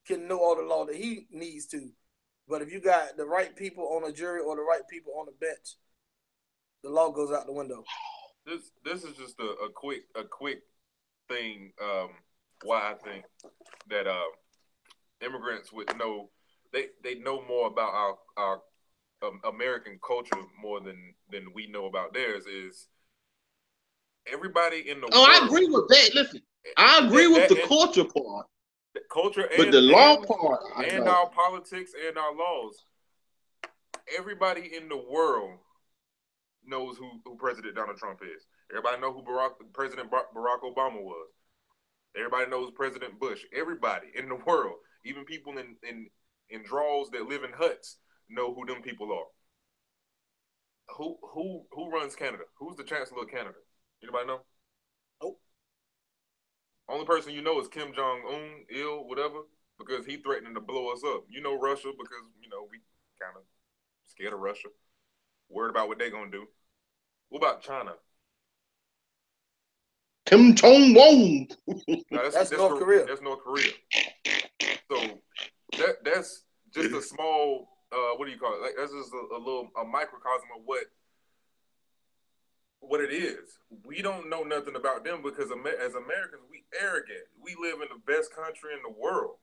can know all the law that he needs to. But if you got the right people on a jury or the right people on the bench, the law goes out the window. This is just a quick thing. Why I think that immigrants would know they know more about our American culture more than we know about theirs. Is everybody in the world? I agree with that. Listen, I agree with the culture part. The culture, but the law part, and our politics and our laws. Everybody in the world knows who President Donald Trump is. Everybody knows who President Barack Obama was. Everybody knows President Bush. Everybody in the world, even people in draws that live in huts, know who them people are. Who runs Canada? Who's the Chancellor of Canada? Anybody know? Nope. Only person you know is Kim Jong-un, whatever, because he threatening to blow us up. You know Russia because, we kind of scared of Russia. Worried about what they're going to do. What about China? Kim Jong-un. No, that's North Korea. That's North Korea. So that's just a small, what do you call it? Like, that's just a microcosm of what it is. We don't know nothing about them because as Americans, we arrogant. We live in the best country in the world.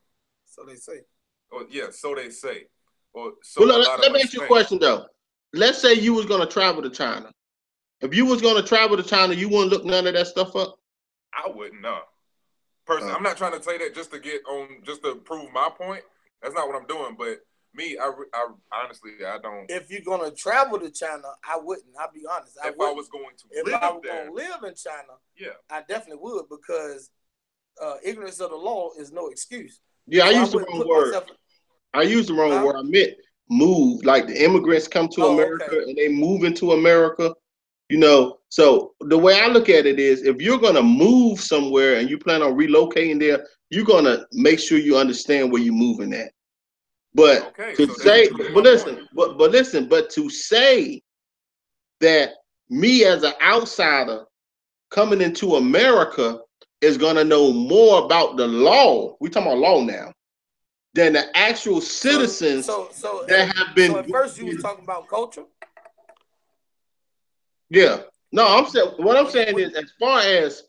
So they say. Oh, yeah, so they say. Or so let me ask you a question, though. Let's say you was going to travel to China. If you was going to travel to China, you wouldn't look none of that stuff up? I wouldn't, no. Personally, I'm not trying to say that just to prove my point. That's not what I'm doing. But me, I honestly, I don't. If you're going to travel to China, I wouldn't. I'll be honest. If I was going to live in China, yeah, I definitely would, because ignorance of the law is no excuse. Yeah, I used the wrong word. I used the wrong word. I meant move. Like the immigrants come to America and they move into America. So the way I look at it is, if you're going to move somewhere and you plan on relocating there, you're going to make sure you understand where you're moving at. But to say that me as an outsider coming into America is going to know more about the law, we talking about law now, than the actual citizens that have been. So at first you was talking about culture? Yeah. No, what I'm saying is, as far as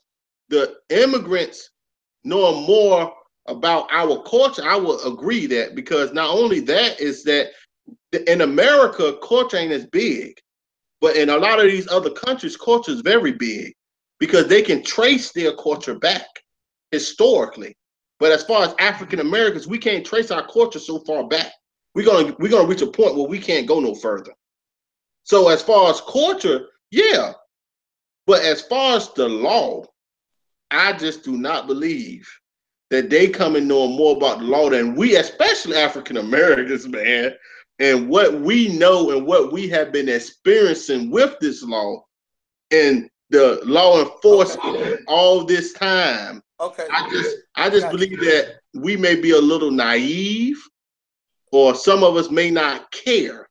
the immigrants knowing more about our culture, I will agree that, because not only that is that in America, culture ain't as big, but in a lot of these other countries, culture is very big because they can trace their culture back historically. But as far as African Americans, we can't trace our culture so far back. We're gonna reach a point where we can't go no further. So as far as culture, yeah. But as far as the law, I just do not believe that they come and know more about the law than we, especially African Americans, man. And what we know and what we have been experiencing with this law and the law enforcement all this time. Okay. I just believe that we may be a little naive, or some of us may not care.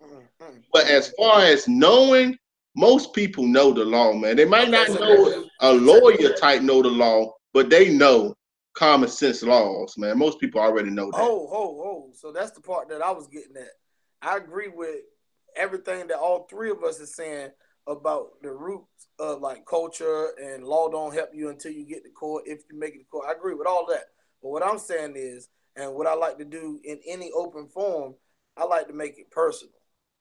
But as far as knowing, most people know the law, man. They might not know a lawyer type know the law, but they know common sense laws, man. Most people already know that. So that's the part that I was getting at. I agree with everything that all three of us are saying about the roots of like culture and law don't help you until you get to court. If you make it to court, I agree with all that. But what I'm saying is, and what I like to do in any open forum, I like to make it personal.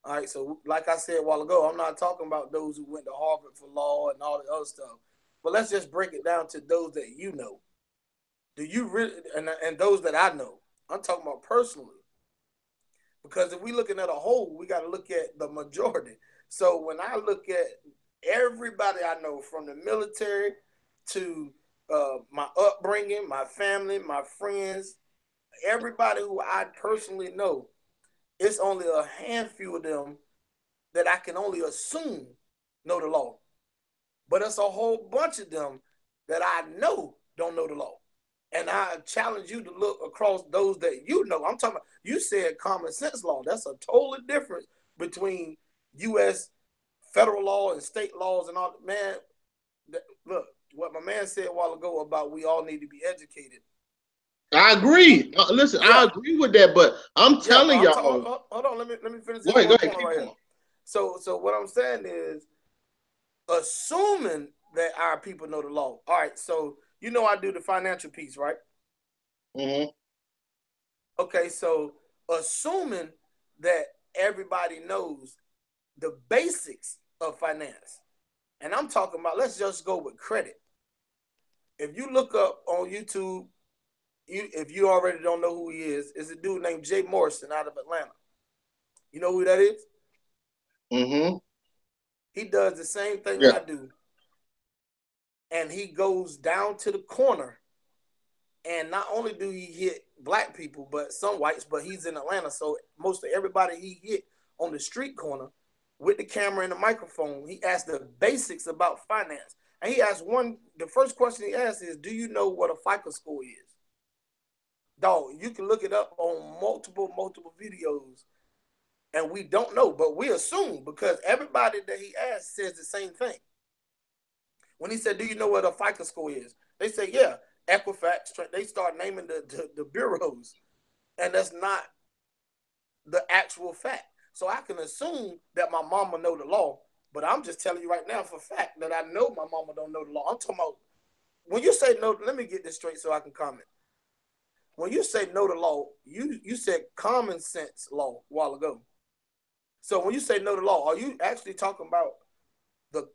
All right. So, like I said a while ago, I'm not talking about those who went to Harvard for law and all the other stuff. But let's just break it down to those that you know. Do you really, and those that I know, I'm talking about personally. Because if we're looking at a whole, we got to look at the majority. So when I look at everybody I know, from the military to my upbringing, my family, my friends, everybody who I personally know, it's only a handful of them that I can only assume know the law. But it's a whole bunch of them that I know don't know the law. And I challenge you to look across those that you know. I'm talking about, you said common sense law. That's a totally difference between U.S. federal law and state laws and all. Man, look, what my man said a while ago about we all need to be educated. I agree. Listen, I agree with that, but I'm telling y'all. Hold on, let me finish this go ahead, point right here. So what I'm saying is, assuming that our people know the law. All right, so you know I do the financial piece, right? Mm-hmm. Okay, so assuming that everybody knows the basics of finance, and I'm talking about, let's just go with credit. If you look up on YouTube, if you already don't know who he is a dude named Jay Morrison out of Atlanta. You know who that is? Mm-hmm. He does the same thing I do. And he goes down to the corner. And not only do he hit black people, but some whites, but he's in Atlanta. So most of everybody he hit on the street corner with the camera and the microphone, he asked the basics about finance. And he asked the first question he asked is, do you know what a FICO score is? Dog, you can look it up on multiple videos. And we don't know, but we assume because everybody that he asked says the same thing. When he said, do you know what a FICO score is? They say, yeah, Equifax. They start naming the bureaus. And that's not the actual fact. So I can assume that my mama know the law, but I'm just telling you right now for a fact that I know my mama don't know the law. I'm talking about, when you say no, let me get this straight so I can comment. When you say know the law, you said common sense law a while ago. So when you say know the law, are you actually talking about the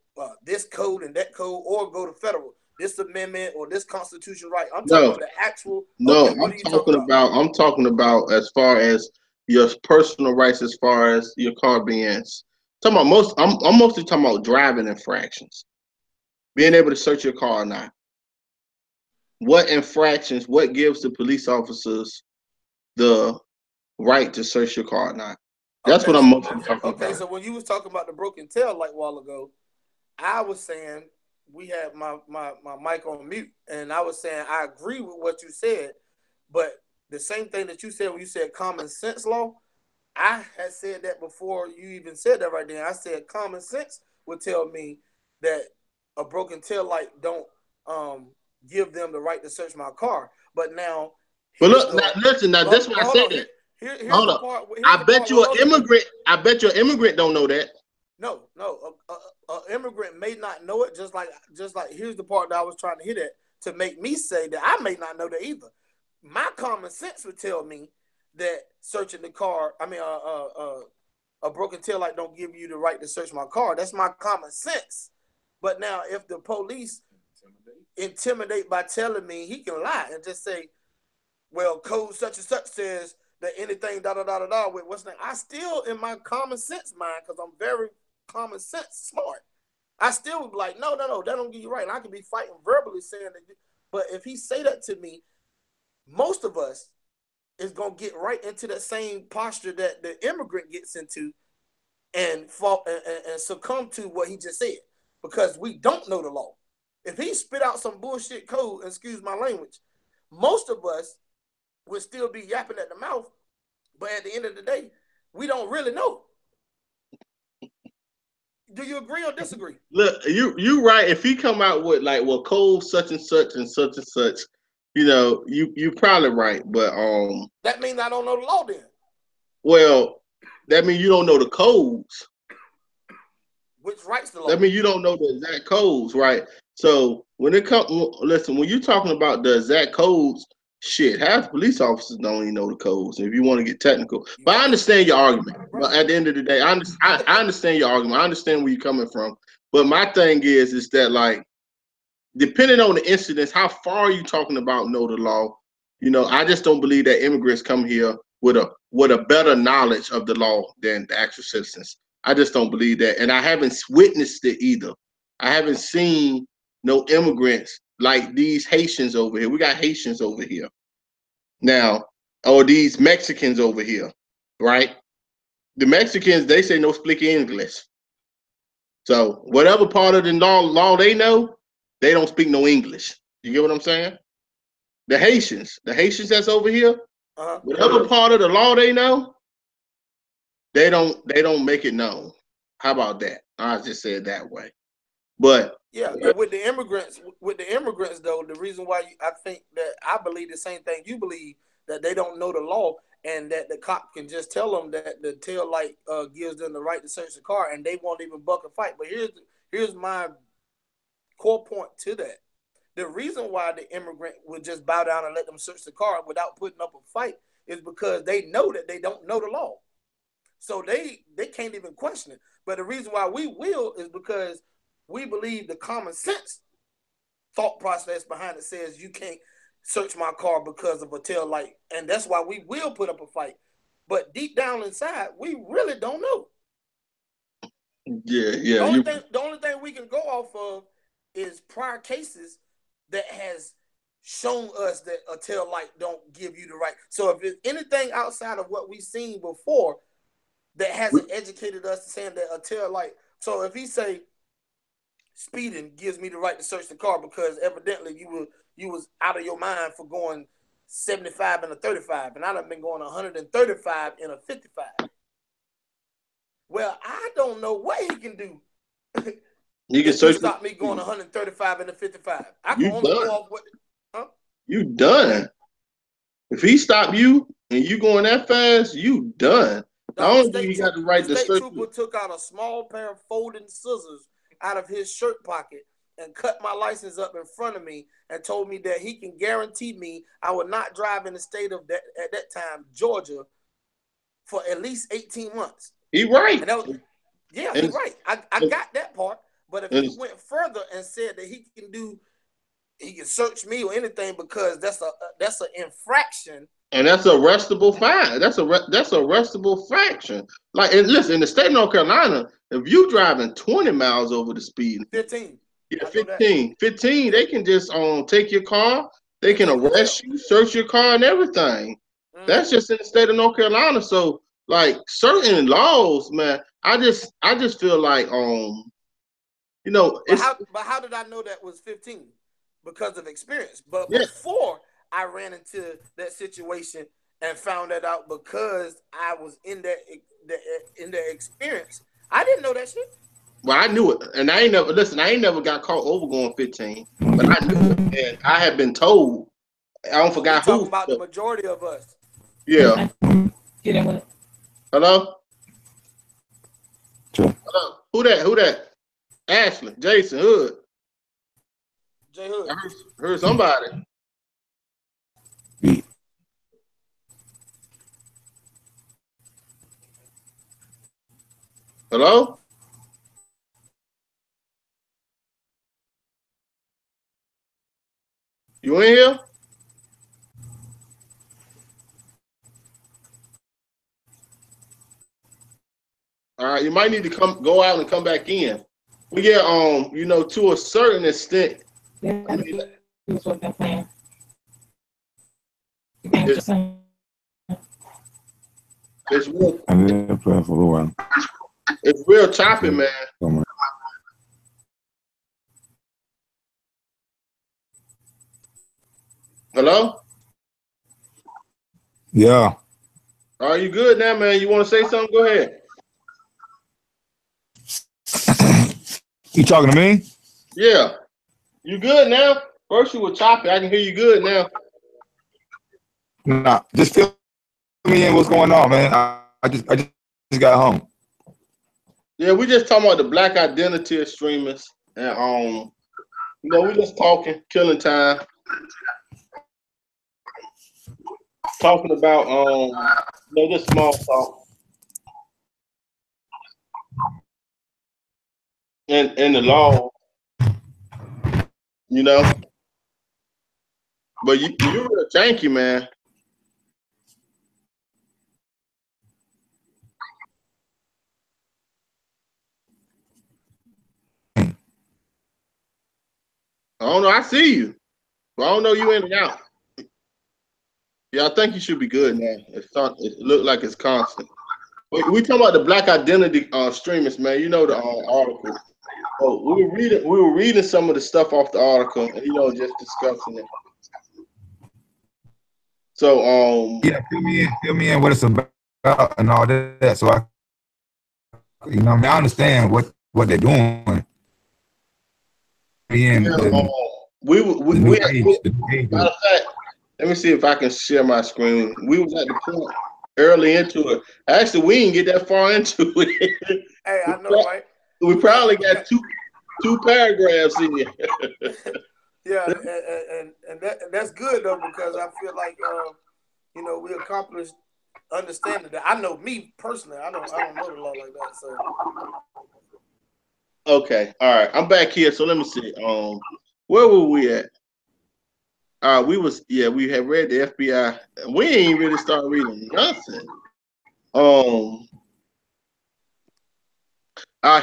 this code and that code, or go to federal, this amendment or this constitution right? I'm talking about the actual. No, okay, what are you talking about? I'm talking about as far as your personal rights, as far as your car being. Talking about I'm mostly talking about driving infractions, being able to search your car or not. What infractions? What gives the police officers the right to search your car or not? That's what I'm mostly talking about. Okay, so when you was talking about the broken tail like a while ago, I was saying, we had my mic on mute, and I was saying I agree with what you said, but the same thing that you said when you said common sense law, I had said that before you even said that right there. I said common sense would tell me that a broken tail light don't give them the right to search my car. But now, but look, listen, that's what I said. Here's the part. I bet you an immigrant. I bet your immigrant don't know that. No, an immigrant may not know it. Just like here's the part that I was trying to hit at to make me say that I may not know that either. My common sense would tell me that searching the car, a broken tail light don't give you the right to search my car. That's my common sense. But now, if the police intimidate by telling me, he can lie and just say, well, code such and such says that anything with what's name. I still, in my common sense mind, because I'm very common sense smart, I still would be like, no, that don't give you right. And I could be fighting verbally saying that, but if he say that to me, most of us is gonna get right into that same posture that the immigrant gets into and fall and succumb to what he just said, because we don't know the law. If he spit out some bullshit code, excuse my language, most of us would still be yapping at the mouth, but at the end of the day, we don't really know. Do you agree or disagree? Look, you right. If he come out with like, well, code such and such and such and such, you probably right. But that means I don't know the law then. Well, that means you don't know the codes. Which writes the law? That means you don't know the exact codes, right? So when it comes, listen, when you're talking about the exact codes, shit, half police officers don't even know the codes. If you want to get technical, but I understand your argument. But at the end of the day, I understand your argument. I understand where you're coming from. But my thing is that like, depending on the incidents, how far are you talking about know the law? I just don't believe that immigrants come here with a better knowledge of the law than the actual citizens. I just don't believe that, and I haven't witnessed it either. I haven't seen no immigrants like these Haitians over here. We got Haitians over here now, or these Mexicans over here, right? The Mexicans, they say no speak English. So whatever part of the law they know, they don't speak no English. You get what I'm saying? The Haitians that's over here, whatever part of the law they know, they don't make it known. How about that? I just say it that way. But yeah, and with the immigrants though, the reason why I think that I believe the same thing you believe, that they don't know the law and that the cop can just tell them that the tail light gives them the right to search the car and they won't even buck a fight. But here's my core point to that. The reason why the immigrant would just bow down and let them search the car without putting up a fight is because they know that they don't know the law. So they can't even question it. But the reason why we will is because we believe the common sense thought process behind it says you can't search my car because of a tail light. And that's why we will put up a fight. But deep down inside, we really don't know. Yeah. The only thing we can go off of is prior cases that has shown us that a tail light don't give you the right. So if it's anything outside of what we've seen before that hasn't educated us to saying that a tail light. So if he say speeding gives me the right to search the car because evidently you was out of your mind for going 75 in a 35, and I'd have been going 135 in a 55. Well, I don't know what he can do. You can search. Stop me going 135 in a 55. I can only go off what. You done. If he stop you and you going that fast, you done. Not only do you got the right to search. The state trooper took out a small pair of folding scissors out of his shirt pocket and cut my license up in front of me and told me that he can guarantee me I would not drive in the state of that at that time, Georgia, for at least 18 months. He right. He right. I got that part. But if he went further and said that he can search me or anything because that's an infraction. And that's a arrestable fine. That's a arrestable fraction. Like, and listen, in the state of North Carolina, if you driving 20 miles over the speed, 15. Yeah, 15, they can just take your car, they can arrest you, search your car and everything. That's just in the state of North Carolina. So like certain laws, man, I just feel like but how did I know that was 15? Because of experience. But before I ran into that situation and found that out because I was in that experience, I didn't know that shit. Well, I knew it, and I ain't never got caught over going 15, but I knew it, and I had been told. I don't forgot who. Talking about the majority of us. Yeah. Hello. Sure. Hello. Who that? Ashley, Jason, Hood. J Hood. I heard somebody. Hello? You in here? All right, you might need to go out and come back in. We get to a certain extent. It's real. It's real choppy, man. Hello? Yeah. Are you good now, man? You want to say something? Go ahead. You talking to me? Yeah. You good now? First you were choppy. I can hear you good now. Nah, just fill me in. What's going on, man? I just got home. Yeah, we just talking about the black identity extremists, and we just talking, killing time, talking about just small talk and the law, you know. But you're real janky, man. I don't know. I see you, but I don't know you in and out. Yeah, I think you should be good now. It look like it's constant. We talking about the black identity extremists, man. You know the article. Oh, we were reading some of the stuff off the article, and just discussing it. So Yeah, fill me in what it's about and all that. So I mean, I understand what they're doing. In yeah, the we new age, matter of fact, let me see if I can share my screen. We was at the point early into it. Actually, we didn't get that far into it. Hey, I know, right? We probably got two paragraphs in here. Yeah, and that's good though, because I feel like we accomplished understanding that. I know me personally, I don't know the law like that. So Okay, all right. I'm back here, so let me see. Where were we at? We had read the FBI. We ain't really started reading nothing.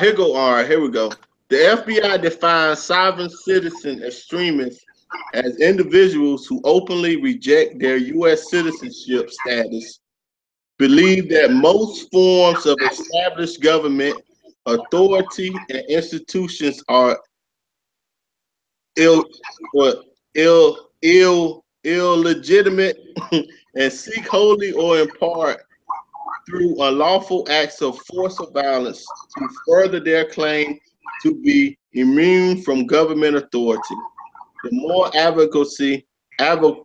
Here go. All right, here we go. The FBI defines sovereign citizen extremists as individuals who openly reject their U.S. citizenship status, believe that most forms of established government, authority, and institutions are ill, illegitimate, and seek wholly or in part through unlawful acts of force or violence to further their claim to be immune from government authority. The more advocacy of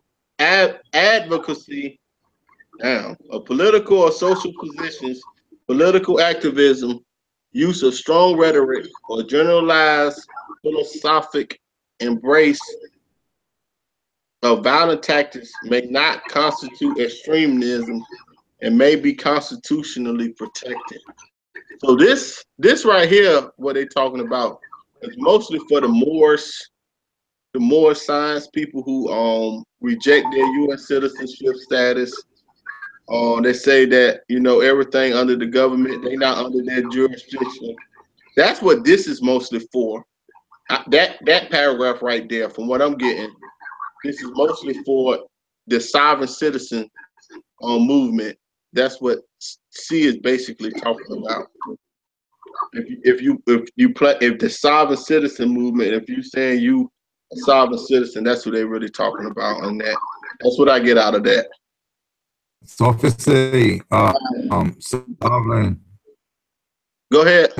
political or social positions, political activism, use of strong rhetoric, or generalized philosophic embrace of violent tactics may not constitute extremism and may be constitutionally protected. So this right here, what they talking about, is mostly for the Moorish science people who reject their U.S. citizenship status. They say that everything under the government, they not under their jurisdiction. That's what this is mostly for. That paragraph right there, from what I'm getting, this is mostly for the sovereign citizen movement. That's what C is basically talking about. If the sovereign citizen movement, if you saying you a sovereign citizen, that's what they're really talking about. And that's what I get out of that. So if it's a sovereign. Go ahead.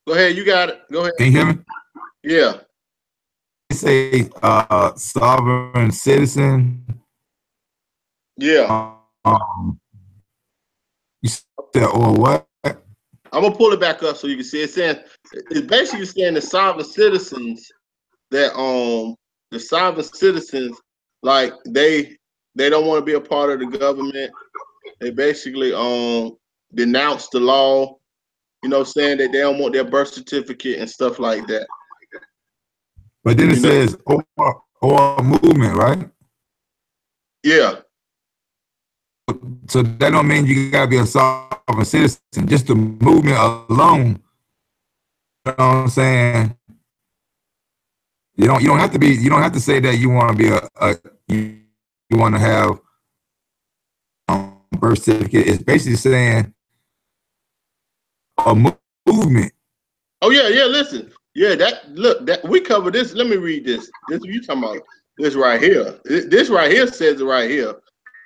Go ahead. You got it. Go ahead. Can you hear me? Yeah. It's a sovereign citizen. Yeah. You said, or what? I'm gonna pull it back up so you can see. It's basically saying the sovereign citizens that the sovereign citizens, like they don't want to be a part of the government. They basically denounce the law, saying that they don't want their birth certificate and stuff like that. But then it says or movement, right? Yeah. So that don't mean you gotta be a sovereign citizen. Just the movement alone. You know what I'm saying? You don't have to be. You don't have to say that you want to be you want to have birth certificate. It's basically saying a movement. Oh yeah. Listen. Yeah. That we covered this. Let me read this. This you talking about? This right here. This right here says it right here.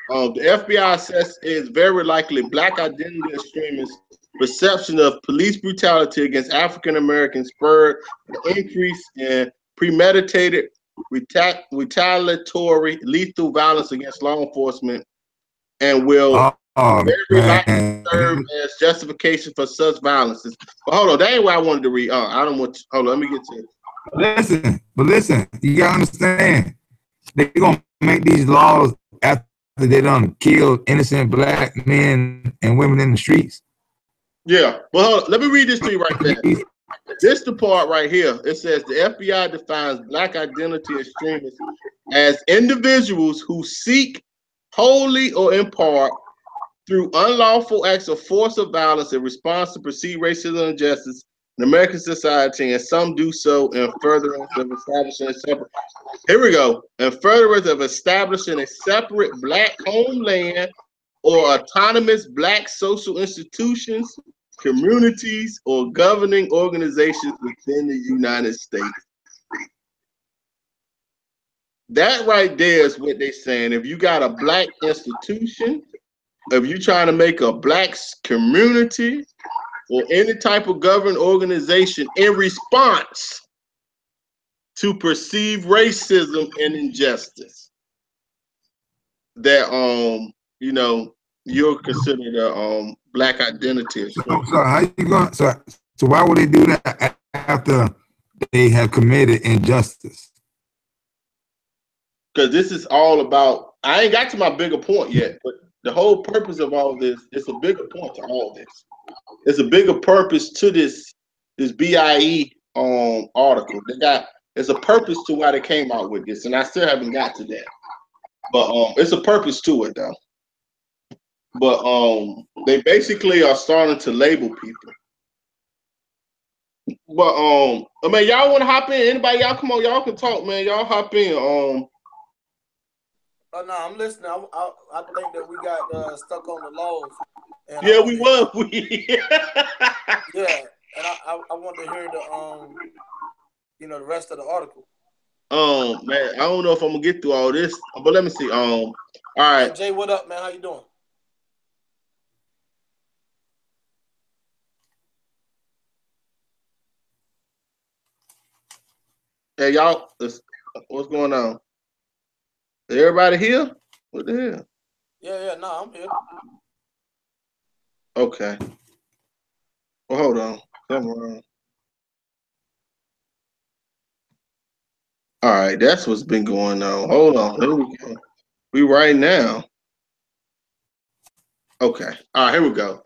The FBI says is very likely black identity extremists' perception of police brutality against African Americans spurred an increase in premeditated, retaliatory, lethal violence against law enforcement, and will very likely serve as justification for such violences. But hold on, that ain't what I wanted to read. I don't want to, hold on, let me get to it. Listen, you gotta understand, they're gonna make these laws after they done killed innocent black men and women in the streets. Yeah, but hold on, let me read this to you right there. This the part right here. It says the FBI defines black identity extremists as individuals who seek wholly or in part through unlawful acts of force or violence in response to perceived racism and injustice in American society, and some do so in furtherance of establishing a separate. Here we go. In furtherance of establishing a separate black homeland or autonomous black social institutions, communities, or governing organizations within the United States. That right there is what they're saying. If you got a black institution, if you're trying to make a black community or any type of government organization in response to perceived racism and injustice, that you know, you're considered a black identity. So how you going? So why would they do that after they have committed injustice? Because this is all about. I ain't got to my bigger point yet, but the whole purpose of all this, it's a bigger point to all this. It's a bigger purpose to this BIE article. It's a purpose to why they came out with this, and I still haven't got to that. But it's a purpose to it though. But they basically are starting to label people. But I mean, y'all want to hop in? Anybody? Y'all come on, y'all can talk, man. Y'all hop in. Oh no, I'm listening. I think that we got stuck on the laws. And yeah, we were. Yeah, and I want to hear the the rest of the article. Man, I don't know if I'm gonna get through all this, but let me see. All right. Hey, Jay, what up, man? How you doing? Hey, y'all, what's going on? Everybody here? What the hell? Yeah, no, I'm here. Okay. Well, hold on. Something wrong. All right, that's what's been going on. Hold on. Here we go. We right now. Okay. All right, here we go.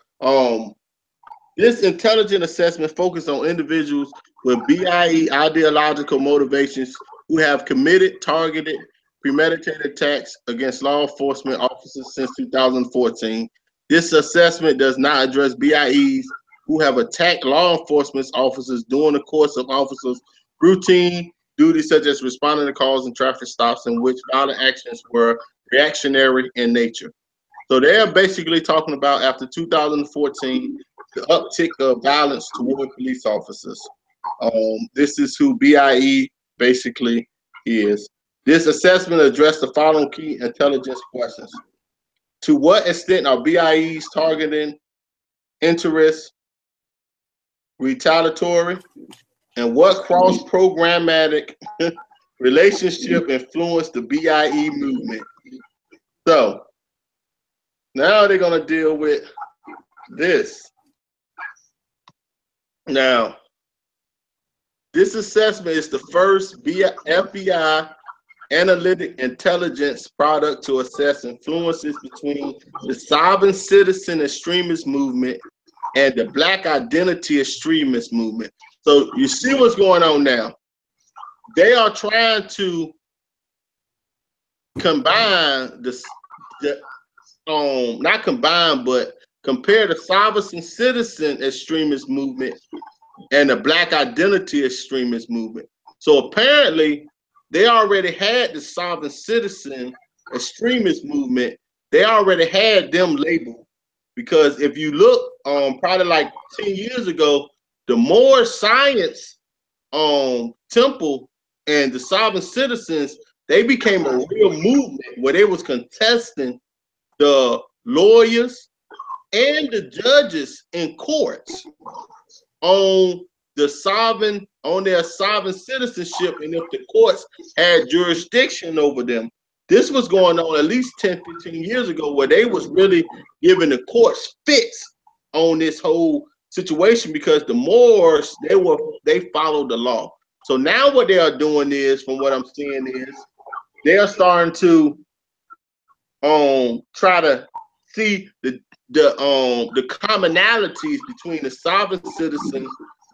This intelligent assessment focused on individuals with BIE ideological motivations who have committed, targeted, premeditated attacks against law enforcement officers since 2014. This assessment does not address BIEs who have attacked law enforcement officers during the course of officers' routine duties, such as responding to calls and traffic stops in which violent actions were reactionary in nature. So they're basically talking about after 2014, the uptick of violence toward police officers. This is who BIE basically is. This assessment addressed the following key intelligence questions. To what extent are BIEs targeting interests, retaliatory, and what cross-programmatic relationship influenced the BIE movement? So now they're going to deal with this. Now, this assessment is the first FBI analytic intelligence product to assess influences between the sovereign citizen extremist movement and the black identity extremist movement. So you see what's going on now. They are trying to combine not combine, but compare the sovereign citizen extremist movement and the black identity extremist movement. So apparently they already had the sovereign citizen extremist movement. They already had them labeled, because if you look probably like 10 years ago, the More Science Temple and the sovereign citizens, they became a real movement where they was contesting the lawyers and the judges in courts on their sovereign citizenship, and if the courts had jurisdiction over them. This was going on at least 10, 15 years ago, where they was really giving the courts fits on this whole situation because the Moors, they followed the law. So now what they are doing is, from what I'm seeing, is they are starting to try to see the commonalities between the sovereign citizen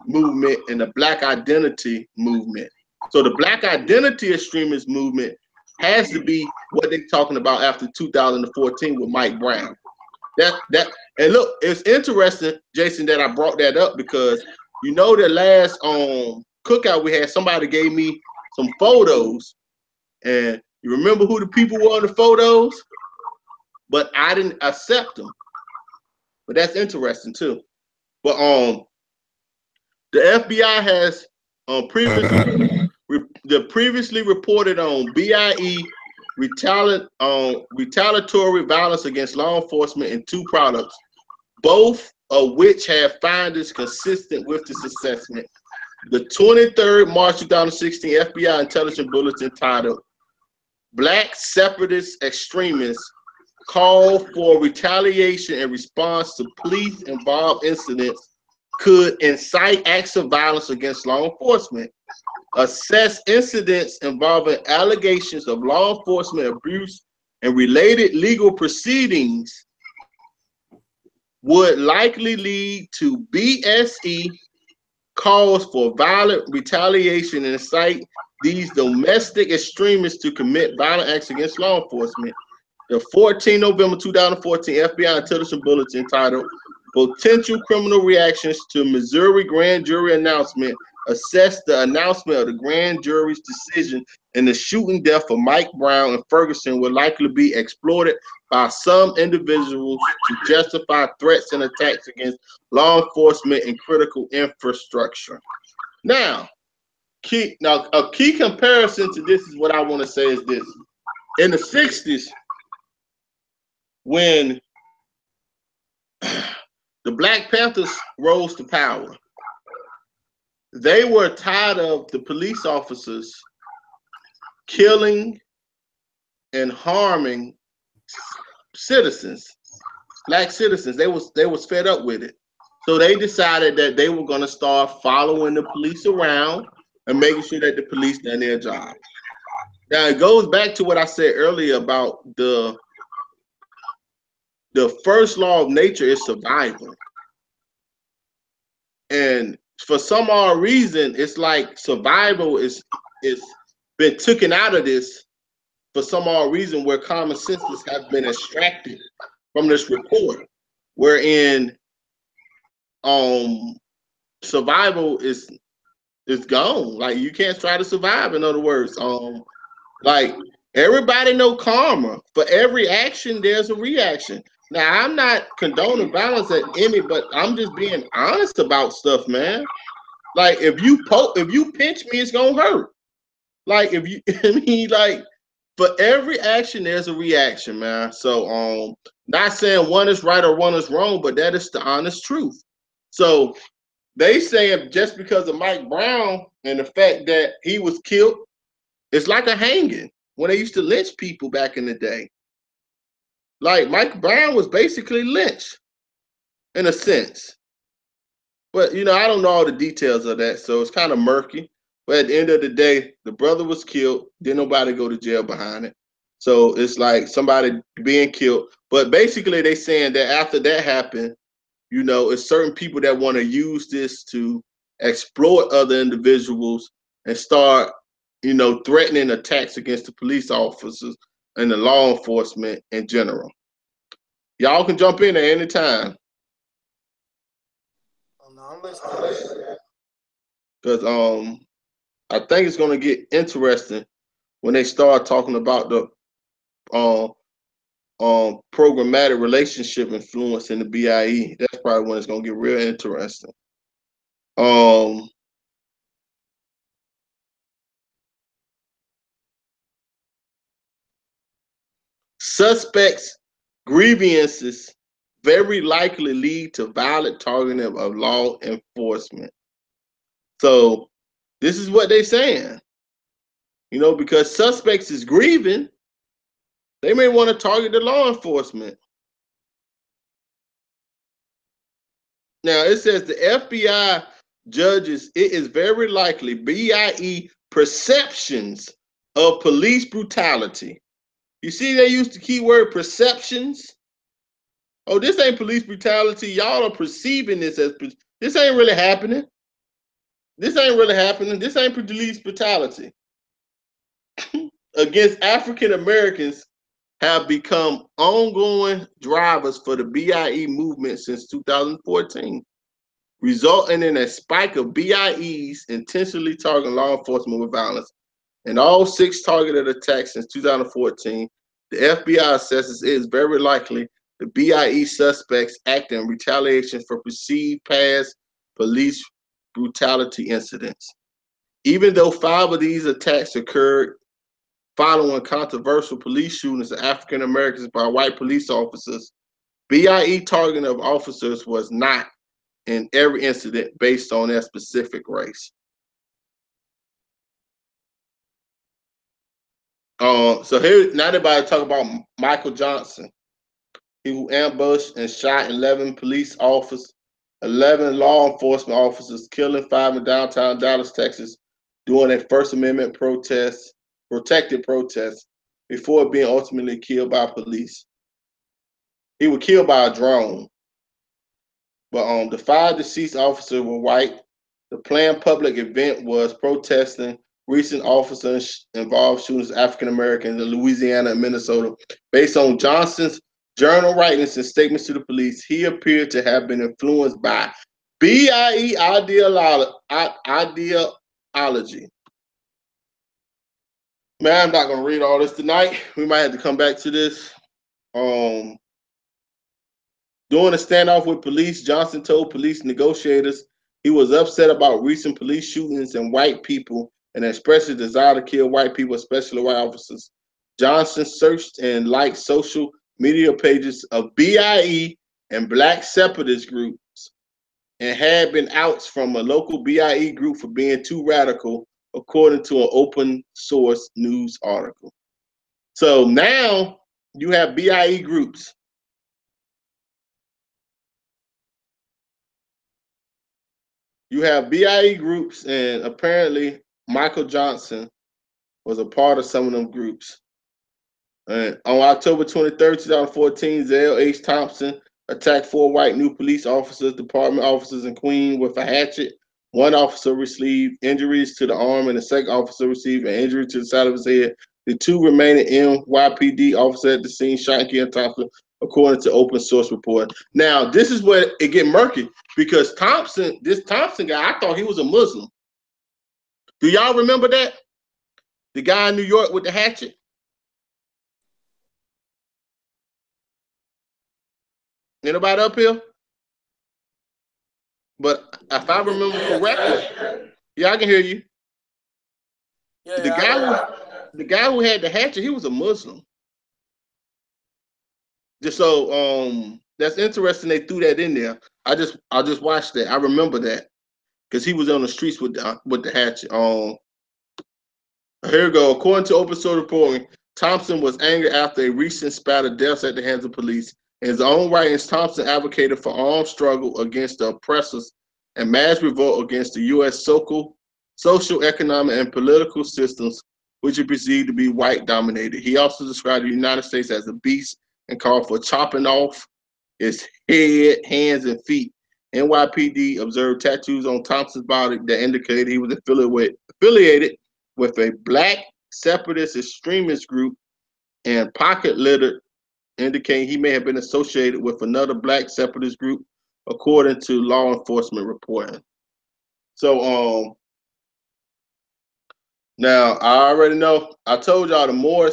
movement and the Black identity movement. So the Black identity extremist movement has to be what they're talking about after 2014 with Mike Brown. And look, it's interesting, Jason, that I brought that up because you know the last cookout we had, somebody gave me some photos, and you remember who the people were on the photos? But I didn't accept them. But that's interesting too. But the FBI has previously reported on BIE retaliatory violence against law enforcement in 2 products, both of which have findings consistent with this assessment. The 23rd March 2016 FBI intelligence bulletin titled "Black Separatist Extremists Call for Retaliation in Response to Police-Involved Incidents Could Incite Acts of Violence Against Law Enforcement. Assess incidents involving allegations of law enforcement abuse and related legal proceedings would likely lead to BSE calls for violent retaliation and incite these domestic extremists to commit violent acts against law enforcement." The 14 November 2014 FBI intelligence bulletin titled "Potential Criminal Reactions to Missouri Grand Jury Announcement" assessed the announcement of the grand jury's decision in the shooting death of Mike Brown in Ferguson would likely be exploited by some individuals to justify threats and attacks against law enforcement and critical infrastructure. Now, a key comparison to this is what I want to say is this. In the 60s, when the Black Panthers rose to power, they were tired of the police officers killing and harming citizens, Black citizens. They was fed up with it. So they decided that they were going to start following the police around and making sure that the police done their job. Now it goes back to what I said earlier about the first law of nature is survival. And for some odd reason, it's like survival is been taken out of this for some odd reason, where common senses have been extracted from this report, wherein survival is gone. Like you can't try to survive. In other words, like everybody know karma. For every action, there's a reaction. Now, I'm not condoning violence at any, but I'm just being honest about stuff, man. Like if you pinch me, it's gonna hurt. Like if you, I mean, like for every action, there's a reaction, man. So, not saying one is right or one is wrong, but that is the honest truth. So they say just because of Mike Brown and the fact that he was killed, it's like a hanging when they used to lynch people back in the day. Like Mike Brown was basically lynched in a sense. But I don't know all the details of that, so it's kind of murky. But at the end of the day, the brother was killed. Didn't nobody go to jail behind it. So it's like somebody being killed. But basically, they saying that after that happened, it's certain people that want to use this to exploit other individuals and start, threatening attacks against the police officers and the law enforcement in general. Y'all can jump in at any time. Because I think it's gonna get interesting when they start talking about the programmatic relationship influence in the BIE. That's probably when it's gonna get real interesting. Suspects grievances very likely lead to violent targeting of law enforcement. So this is what they're saying. You know, because suspects is grieving, they may want to target the law enforcement. Now it says the FBI judges it is very likely BIE perceptions of police brutality. You see, they used the keyword perceptions. Oh, this ain't police brutality. Y'all are perceiving this as this ain't really happening. This ain't really happening. This ain't police brutality against African Americans have become ongoing drivers for the BIE movement since 2014, resulting in a spike of BIEs intentionally targeting law enforcement with violence. In all 6 targeted attacks since 2014, the FBI assesses it is very likely the BIE suspects act in retaliation for perceived past police brutality incidents. Even though 5 of these attacks occurred following controversial police shootings of African Americans by white police officers, BIE targeting of officers was not in every incident based on their specific race. So here now everybody talk about Michael Johnson. He who ambushed and shot 11 police officers, 11 law enforcement officers, killing 5 in downtown Dallas, Texas, during a First Amendment protest, protected protest, before being ultimately killed by police. He was killed by a drone. But the 5 deceased officers were white. The planned public event was protesting recent officers involved shootings of African Americans in Louisiana and Minnesota. Based on Johnson's journal writings and statements to the police, he appeared to have been influenced by BIE ideology. Man, I'm not going to read all this tonight. We might have to come back to this. During a standoff with police, Johnson told police negotiators he was upset about recent police shootings and white people and expressed his desire to kill white people, especially white officers. Johnson searched and liked social media pages of BIE and black separatist groups and had been outs from a local BIE group for being too radical, according to an open source news article. So now you have BIE groups. You have BIE groups, and apparently Michael Johnson was a part of some of them groups. And on October 23rd, 2014, Zell H. Thompson attacked 4 white new police officers, department officers in Queens with a hatchet. 1 officer received injuries to the arm, and the second officer received an injury to the side of his head. The 2 remaining NYPD officers at the scene shot and killed Thompson, according to open source report. Now, this is where it get murky because this Thompson guy, I thought he was a Muslim. Do y'all remember that? The guy in New York with the hatchet? Anybody up here? But if I remember correctly, yeah, I can hear you. Yeah, The guy who had the hatchet, he was a Muslim. Just so that's interesting. They threw that in there. I just watched that. I remember that because he was on the streets with the hatchet. Here we go. According to open source reporting, Thompson was angry after a recent spat of deaths at the hands of police. In his own writings, Thompson advocated for armed struggle against the oppressors and mass revolt against the U.S. social, economic, and political systems, which he perceived to be white dominated. He also described the United States as a beast and called for chopping off its head, hands, and feet. NYPD observed tattoos on Thompson's body that indicated he was affiliated with a black separatist extremist group, and pocket litter indicating he may have been associated with another black separatist group, according to law enforcement reporting. So now I already know. I told y'all the more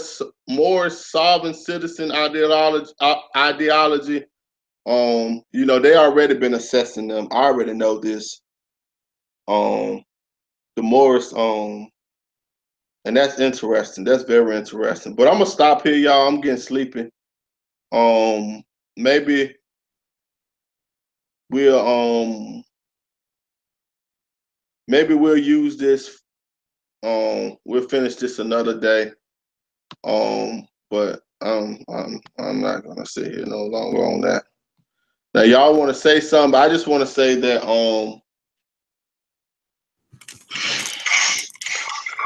sovereign citizen ideology. They already been assessing them. I already know this. The Morris, and that's interesting. That's very interesting. But I'm gonna stop here, y'all. I'm getting sleepy. Maybe we'll use this. We'll finish this another day. But I'm not gonna sit here no longer on that. Now y'all want to say something, but I just want to say that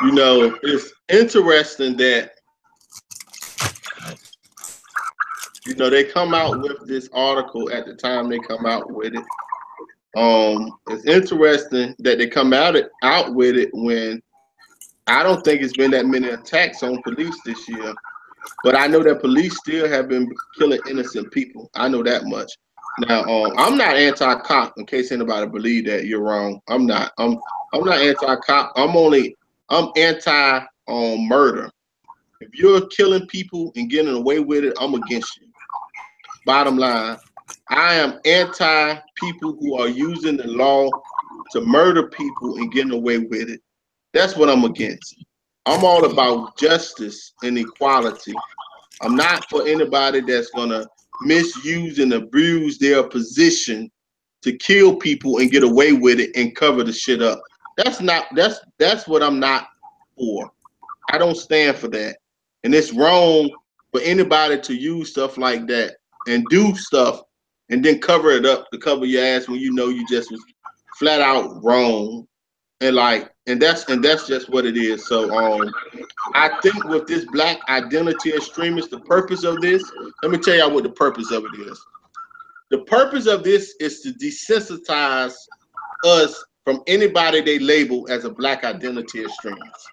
you know, it's interesting that you know they come out with this article at the time they come out with it. It's interesting that they come out with it when I don't think it's been that many attacks on police this year. But I know that police still have been killing innocent people. I know that much. Now, I'm not anti-cop. In case anybody believe that, you're wrong. I'm not. I'm not anti-cop. I'm anti murder. If you're killing people and getting away with it, I'm against you. Bottom line, I am anti people who are using the law to murder people and getting away with it. That's what I'm against. I'm all about justice and equality. I'm not for anybody that's gonna misuse and abuse their position to kill people and get away with it and cover the shit up. That's what I'm not for. I don't stand for that. And it's wrong for anybody to use stuff like that and do stuff and then cover it up to cover your ass when you know you just was flat out wrong. And that's just what it is. So I think with this black identity extremist, the purpose of this, let me tell y'all what the purpose of it is. The purpose of this is to desensitize us from anybody they label as a black identity extremist.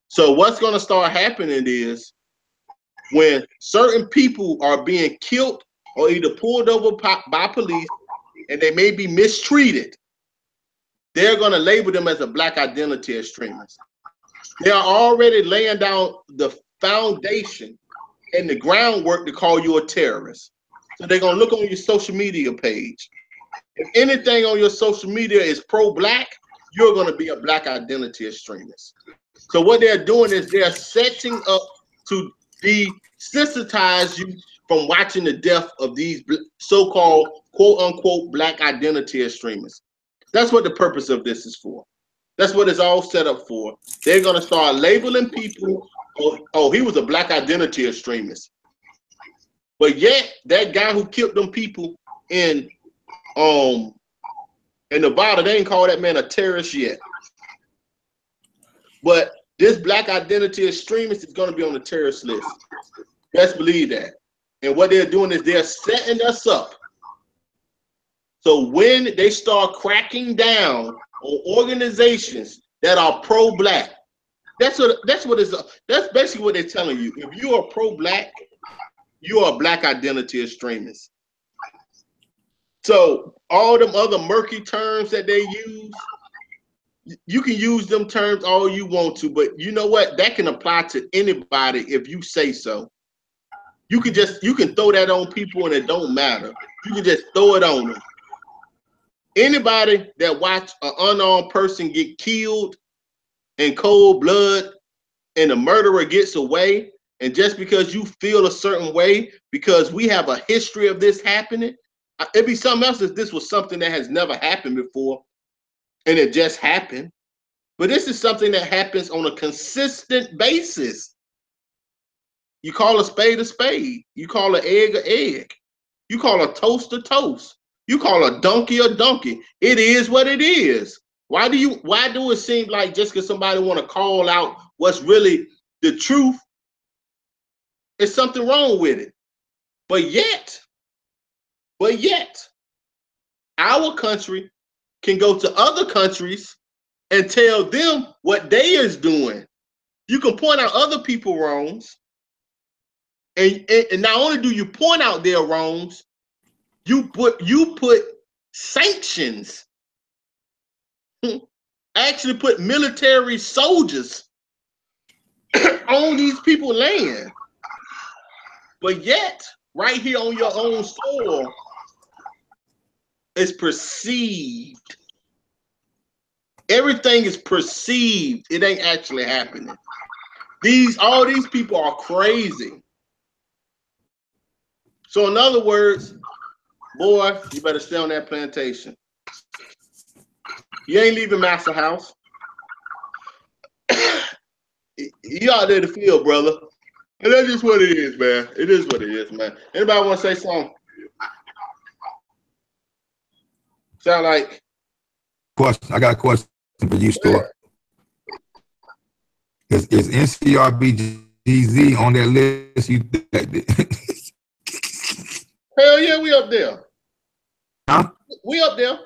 So what's going to start happening is when certain people are being killed or either pulled over by police and they may be mistreated, they're going to label them as a black identity extremist. They are already laying down the foundation and the groundwork to call you a terrorist. So they're going to look on your social media page. If anything on your social media is pro-black, you're going to be a black identity extremist. So what they're doing is they're setting up to desensitize you from watching the death of these so-called quote-unquote black identity extremists. That's what the purpose of this is for. That's what it's all set up for. They're going to start labeling people, oh, he was a black identity extremist. But yet, that guy who killed them people in Nevada, they ain't call that man a terrorist yet. But this black identity extremist is going to be on the terrorist list. Best believe that. And what they're doing is they're setting us up. So when they start cracking down on organizations that are pro-black, that's basically what they're telling you. If you are pro-black, you are a black identity extremist. So all them other murky terms that they use, you can use them terms all you want to, but you know what? That can apply to anybody if you say so. You can throw that on people and it don't matter. You can just throw it on them. Anybody that watch an unarmed person get killed in cold blood and the murderer gets away, and just because you feel a certain way, because we have a history of this happening, it'd be something else if this was something that has never happened before and it just happened. But this is something that happens on a consistent basis. You call a spade, you call an egg an egg, you call a toast a toast. You call a donkey a donkey. It is what it is. Why do it seem like just because somebody want to call out what's really the truth, there's something wrong with it? But yet, our country can go to other countries and tell them what they is doing. You can point out other people wrongs, and not only do you point out their wrongs, you put sanctions. Actually put military soldiers on these people's land. But yet, right here on your own soil, it's perceived. Everything is perceived. It ain't actually happening. All these people are crazy. So in other words, boy, you better stay on that plantation. You ain't leaving Master House. You out there to field, brother. And that's just what it is, man. It is what it is, man. Anybody want to say something? Sound like question. I got a question for you, Stuart. Is NCRBGZ on that list? You hell yeah, we up there. Huh? We up there.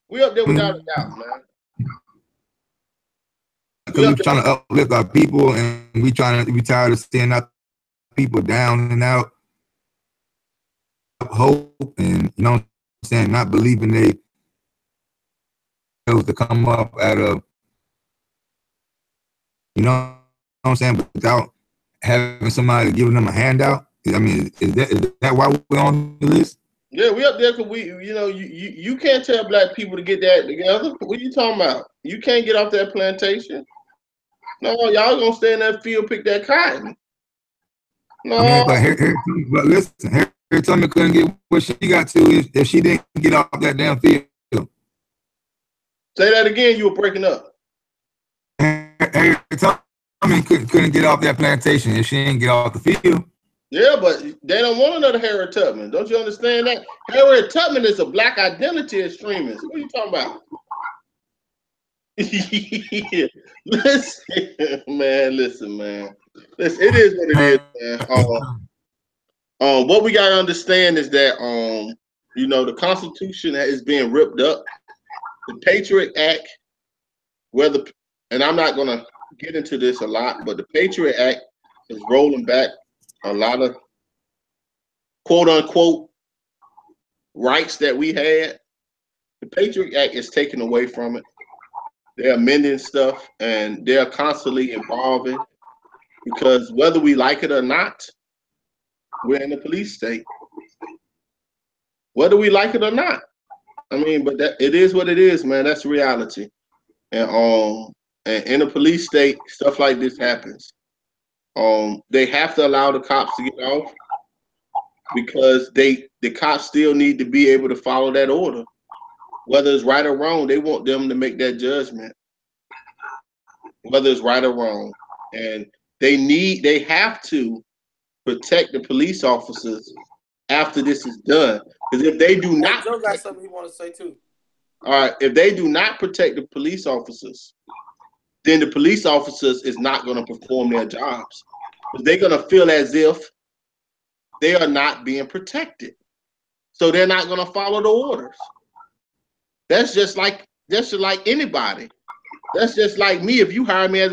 We up there without a doubt, man. Because we're trying to uplift our people, and we tired of seeing our people down and out. Hope, and you know what I'm saying, not believing they to come up out of, you know what I'm saying, without having somebody giving them a handout. I mean, is that why we're on the list? Yeah, we up there because we, you can't tell black people to get that together. What are you talking about? You can't get off that plantation. No, y'all gonna stay in that field, pick that cotton. No. I mean, but listen, Harriet Tubman couldn't get what she got to if she didn't get off that damn field. Say that again. You were breaking up. Harriet Tubman couldn't get off that plantation if she didn't get off the field. Yeah, but they don't want another Harriet Tubman. Don't you understand that? Harriet Tubman is a black identity extremist. What are you talking about? Yeah. Listen, man. Listen, it is what it is, man. What we gotta understand is that the Constitution is being ripped up. The Patriot Act, and I'm not gonna get into this a lot, but the Patriot Act is rolling back a lot of quote unquote rights that we had. The Patriot Act is taken away from it. They're amending stuff, and they're constantly evolving, because whether we like it or not, we're in a police state. Whether we like it or not. I mean, but it is what it is, man. That's reality. And in a police state, stuff like this happens. They have to allow the cops to get off, because the cops still need to be able to follow that order. Whether it's right or wrong, they want them to make that judgment. Whether it's right or wrong. And they have to protect the police officers after this is done. Because if they do not, Joe got something he want to say too. All right, if they do not protect the police officers, then the police officers is not going to perform their jobs. They're going to feel as if they are not being protected. So they're not going to follow the orders. That's just like anybody. That's just like me. If you hire me as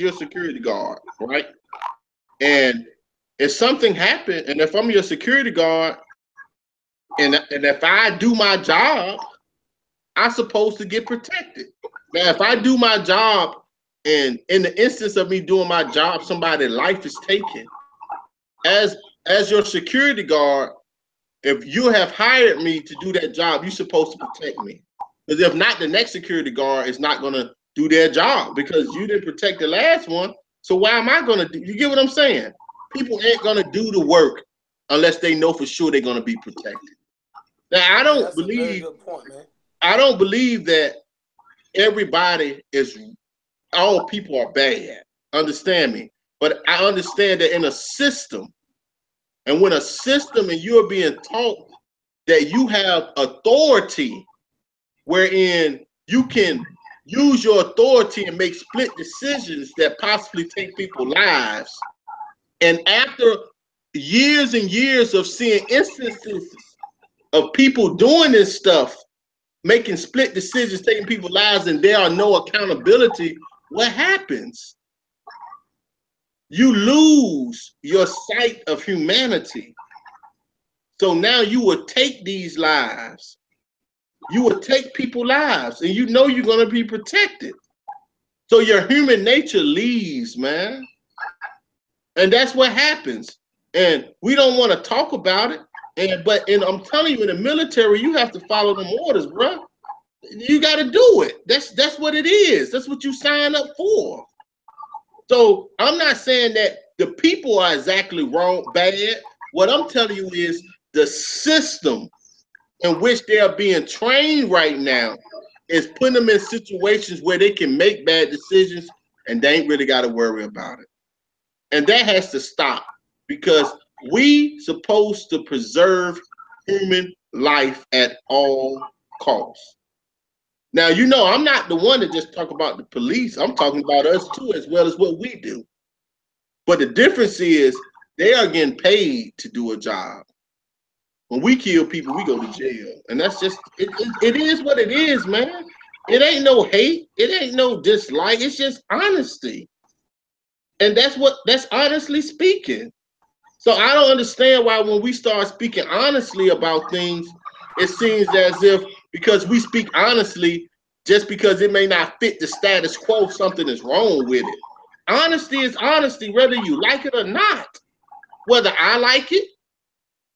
your security guard, right? And if something happened, and if I'm your security guard, and if I do my job, I'm supposed to get protected. Now, if I do my job, and in the instance of me doing my job, somebody's life is taken, as your security guard, if you have hired me to do that job, you're supposed to protect me. Because if not, the next security guard is not going to do their job, because you didn't protect the last one. So why am I going to do? You get what I'm saying? People ain't going to do the work unless they know for sure they're going to be protected. Now, I don't believe. That's a very good point, man. I don't believe that all people are bad. Understand me? But I understand that in a system, and when a system and you're being taught that you have authority, wherein you can use your authority and make split decisions that possibly take people's lives, and after years and years of seeing instances of people doing this stuff, making split decisions, taking people's lives, and there are no accountability, what happens? You lose your sight of humanity. So now you will take these lives. You will take people's lives, and you know you're going to be protected. So your human nature leaves, man. And that's what happens. And we don't want to talk about it. But I'm telling you, in the military, you have to follow them orders, bro. You got to do it. That's what it is. That's what you sign up for. So I'm not saying that The people are exactly wrong, bad. What I'm telling you is the system in which they are being trained right now is putting them in situations where they can make bad decisions and they ain't really got to worry about it. And that has to stop because we supposed to preserve human life at all costs. Now, you know, I'm not the one to just talk about the police. I'm talking about us too, as well as what we do. But the difference is they are getting paid to do a job. When we kill people, we go to jail. And that's just, it is what it is, man. It ain't no hate. It ain't no dislike. It's just honesty. And that's honestly speaking. So I don't understand why when we start speaking honestly about things, it seems as if because we speak honestly, just because it may not fit the status quo, something is wrong with it. Honesty is honesty, whether you like it or not. Whether I like it,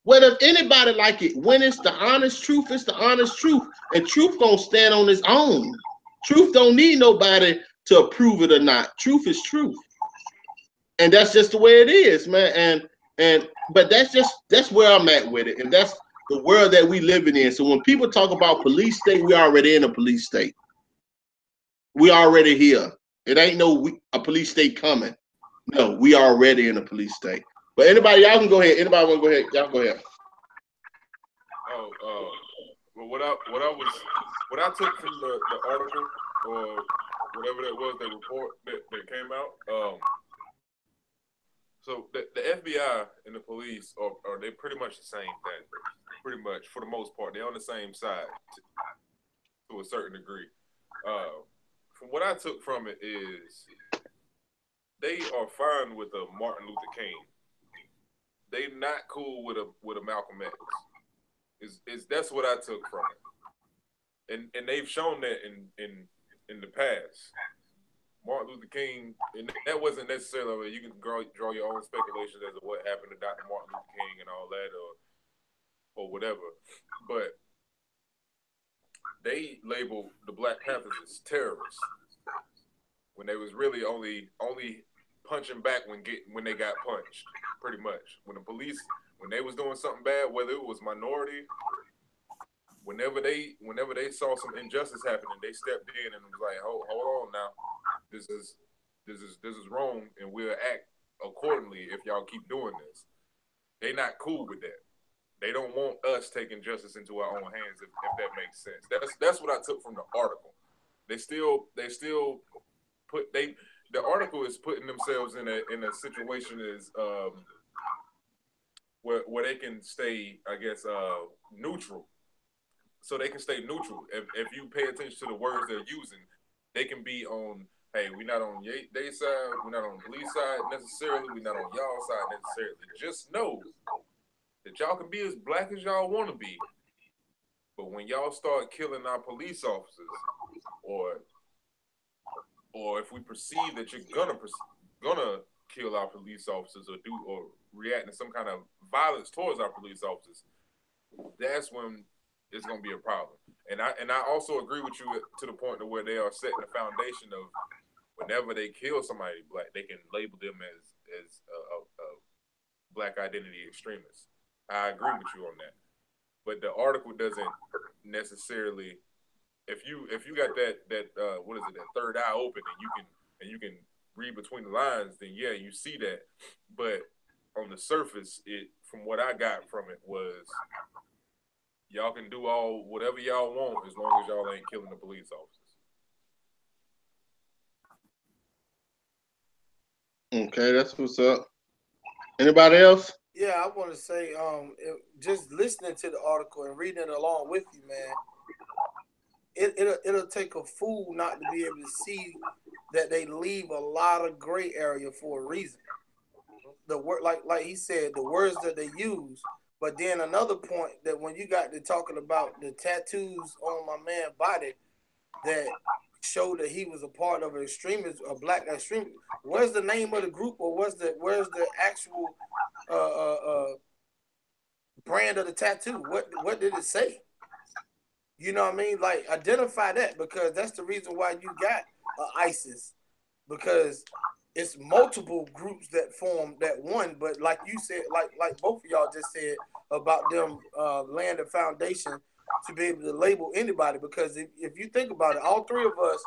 whether anybody like it, when it's the honest truth, it's the honest truth. And truth gonna stand on its own. Truth don't need nobody to approve it or not. Truth is truth. And that's just the way it is, man. But that's where I'm at with it. And that's the world that we living in. So when people talk about police state, we already in a police state. We already here. It ain't a police state coming. No, we already in a police state. But anybody, y'all can go ahead. Anybody want to go ahead? Y'all go ahead. Well, what I took from the article or whatever that was, the report that came out. So the FBI and the police are they pretty much the same thing, pretty much for the most part. They're on the same side to a certain degree. From what I took from it is they are fine with a Martin Luther King. They not cool with a Malcolm X. Is that's what I took from it, and they've shown that in the past. Martin Luther King, and that wasn't necessarily, I mean, you can draw your own speculations as to what happened to Dr. Martin Luther King and all that, or whatever. But they labeled the Black Panthers as terrorists when they was really only punching back when they got punched, pretty much. When the police, when they was doing something bad, whether it was minority, whenever they saw some injustice happening, they stepped in and was like, hold on now. This is wrong, and we'll act accordingly if y'all keep doing this. They not cool with that. They don't want us taking justice into our own hands, if that makes sense. That's what I took from the article. They still put the article is putting themselves in a situation is where they can stay, I guess, neutral. So they can stay neutral. If you pay attention to the words they're using, they can be on, hey, we're not on their side, we're not on the police side necessarily, we're not on y'all side necessarily. Just know that y'all can be as black as y'all want to be, but when y'all start killing our police officers, or if we perceive that you're gonna kill our police officers or react to some kind of violence towards our police officers, that's when it's gonna be a problem. And I also agree with you to the point to where they are setting the foundation of whenever they kill somebody black, they can label them as a black identity extremist. I agree with you on that. But the article doesn't necessarily, if you got that what is it, that third eye open and you can read between the lines, then yeah, you see that. But on the surface, it from what I got from it was y'all can do whatever y'all want as long as y'all ain't killing the police officers. Okay, that's what's up. Anybody else? Yeah, I want to say, just listening to the article and reading it along with you, man, it'll take a fool not to be able to see that they leave a lot of gray area for a reason. The word, like he said, the words that they use. But then another point that when you got to talking about the tattoos on my man's body that showed that he was a part of an extremist, a black extremist. Where's the name of the group, or where's the actual brand of the tattoo? What did it say? You know what I mean? Like, identify that, because that's the reason why you got ISIS, because it's multiple groups that form that one. But like you said, like both of y'all just said about them laying the foundation to be able to label anybody. Because if you think about it, all three of us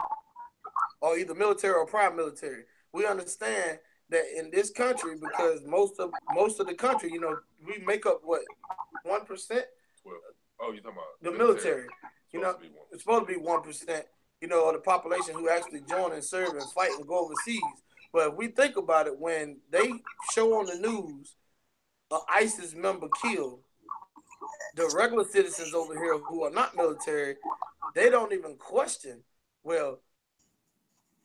are either military or prime military. We understand that in this country, because most of the country, you know, we make up what 1%. Oh, you talking about the military? You know, it's supposed to be 1%. You know, of the population who actually join and serve and fight and go overseas. But if we think about it, when they show on the news an ISIS member killed, the regular citizens over here who are not military, they don't even question, well,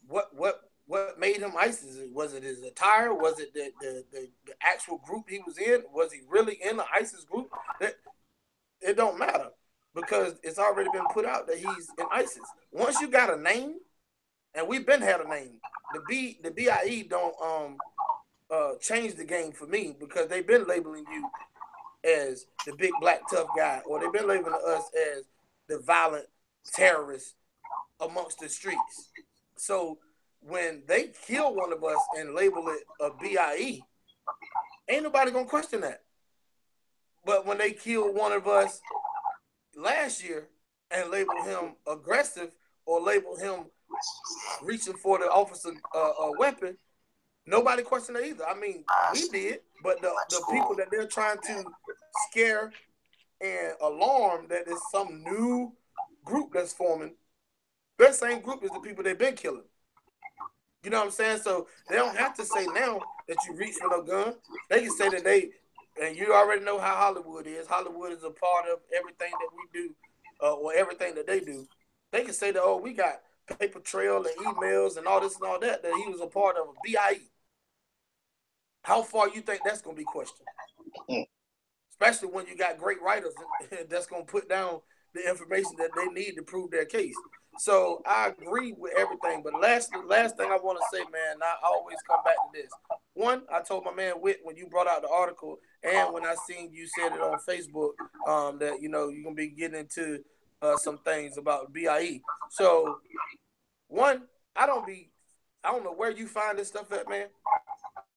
what made him ISIS? Was it his attire? Was it the actual group he was in? Was he really in the ISIS group? It don't matter, because it's already been put out that he's in ISIS. Once you got a name, and we've been had a name, the BIE don't change the game for me, because they've been labeling you as the big black tough guy, or they've been labeling us as the violent terrorists amongst the streets. So when they kill one of us and label it a BIE, ain't nobody gonna question that. But when they kill one of us last year and label him aggressive, or label him reaching for the officer a weapon, nobody questioned it either. I mean, we did, but the people that they're trying to scare and alarm that there's some new group that's forming, that same group is the people they've been killing. You know what I'm saying? So they don't have to say now that you reach for no gun. They can say that and you already know how Hollywood is. Hollywood is a part of everything that we do, or everything that they do. They can say that, oh, we got paper trail and emails and all this and all that he was a part of a BIE. How far you think that's going to be questioned? Especially when you got great writers that's going to put down the information that they need to prove their case. So I agree with everything. But last thing I want to say, man, I always come back to this. One, I told my man Whit when you brought out the article, and when I seen you said it on Facebook, that, you know, you're going to be getting into some things about BIE. So, one, I don't know where you find this stuff at, man,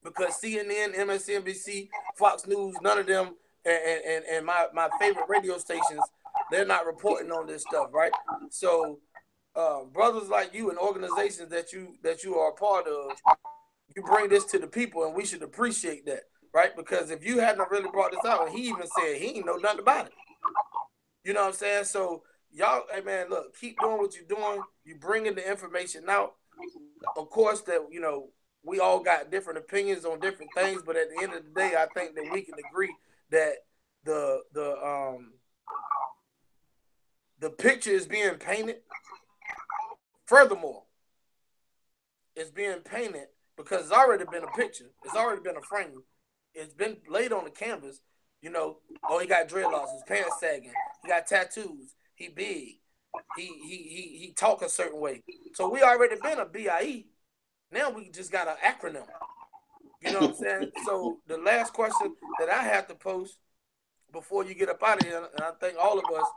because CNN, MSNBC, Fox News, none of them, and my favorite radio stations, they're not reporting on this stuff, right? So, brothers like you and organizations that you are a part of, you bring this to the people, and we should appreciate that, right? Because if you hadn't really brought this out, and he even said he ain't know nothing about it, you know what I'm saying? So y'all, hey man, look, keep doing what you're doing. You bringing the information out. Of course, that, you know, we all got different opinions on different things, but at the end of the day, I think that we can agree that the picture is being painted. Furthermore, it's being painted because it's already been a picture. It's already been a frame. It's been laid on the canvas. You know, oh, he got dreadlocks, his pants sagging, he got tattoos, he big, he talk a certain way. So we already been a BIE. Now we just got an acronym. You know what I'm saying? So the last question that I have to post before you get up out of here, and I think all of us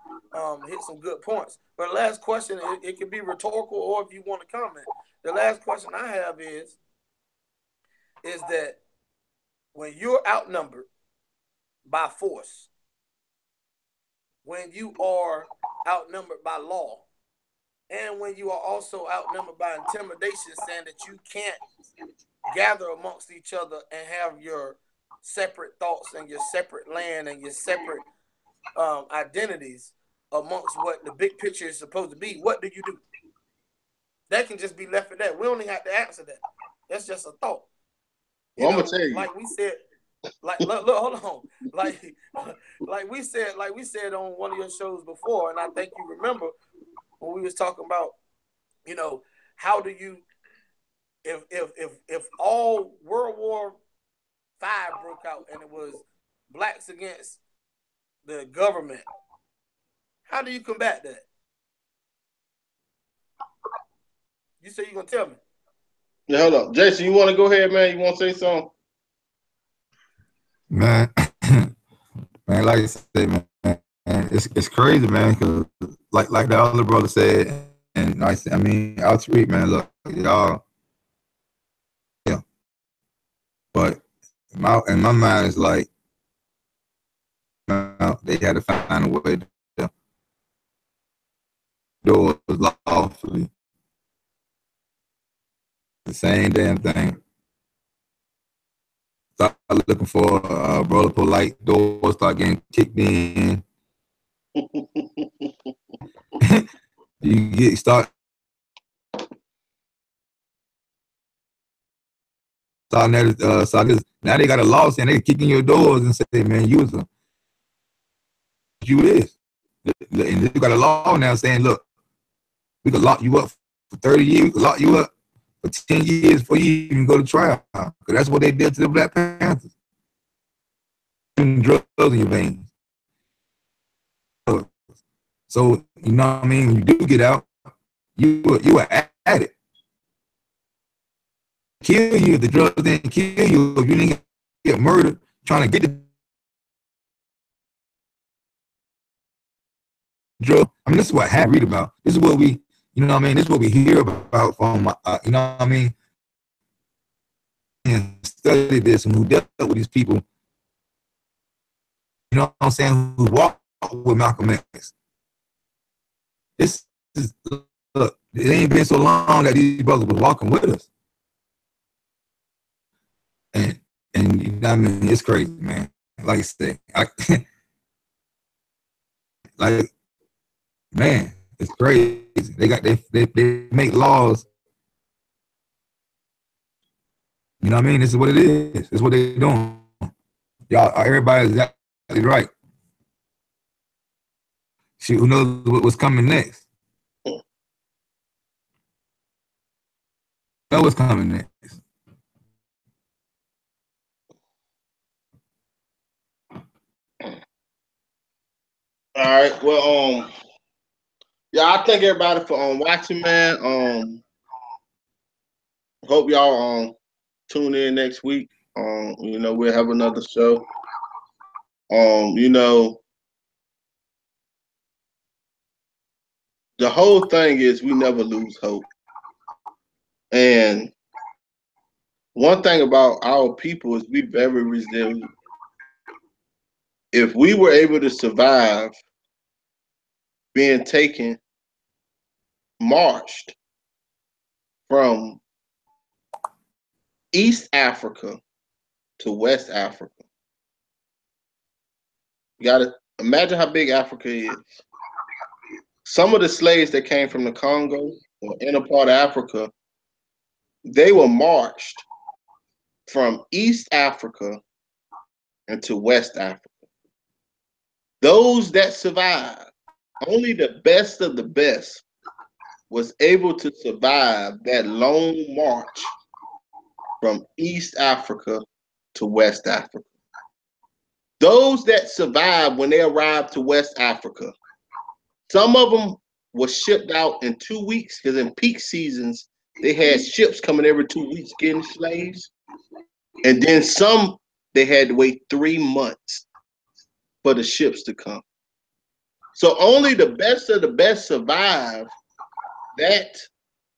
hit some good points. But the last question, it can be rhetorical, or if you want to comment. The last question I have is that when you're outnumbered by force, when you are outnumbered by law, and when you are also outnumbered by intimidation, saying that you can't gather amongst each other and have your separate thoughts and your separate land and your separate identities amongst what the big picture is supposed to be, what do you do? That can just be left at that. We don't even have to answer that. That's just a thought. Well, I'm gonna tell you, like we said, look, hold on. Like we said on one of your shows before, and I think you remember when we was talking about, you know, how do you, if all World War V broke out and it was blacks against the government, how do you combat that? You say you're gonna tell me. Yeah, hold up, Jason. You want to go ahead, man? You want to say something? Man, man, like I said, man, it's crazy, man. Cause like the other brother said, and I mean, I'll tweet, man. Look, y'all, yeah, But in my mind, it's like they had to find a way to do it lawfully. The same damn thing. Start looking for brother polite doors, start getting kicked in. You get starting that now they got a law saying they kick in your doors and say, man, you is. And you got a law now saying, look, we could lock you up for 30 years, we could lock you up for 10 years before you even go to trial. Because that's what they did to the Black Panthers. Drugs in your veins. So, you know what I mean? When you do get out, you are at it. Kill you if the drugs didn't kill you, if you didn't get murdered trying to get the drug. I mean, this is what I read about. This is what we, you know what I mean? This is what we hear about from, you know what I mean? And study this and who dealt with these people, you know what I'm saying, who walked with Malcolm X. This is, look, it ain't been so long that these brothers was walking with us. And you know what I mean, it's crazy, man. Like I said, like, man, it's crazy. They make laws. You know what I mean? This is what it is. This is what they're doing. Y'all, everybody's exactly right. Shoot, who knows what's coming next? Know what's coming next. All right. Well, yeah, I thank everybody for watching, man. Hope y'all tune in next week. You know, we'll have another show. You know, the whole thing is we never lose hope. And one thing about our people is we very resilient. If we were able to survive being taken, marched from East Africa to West Africa, you gotta imagine how big Africa is. Some of the slaves that came from the Congo or inner part of Africa, they were marched from East Africa into West Africa. Those that survived, only the best of the best was able to survive that long march from East Africa to West Africa. Those that survived when they arrived to West Africa, some of them were shipped out in 2 weeks because in peak seasons, they had ships coming every 2 weeks getting slaves. And then some, they had to wait 3 months for the ships to come. So only the best of the best survived that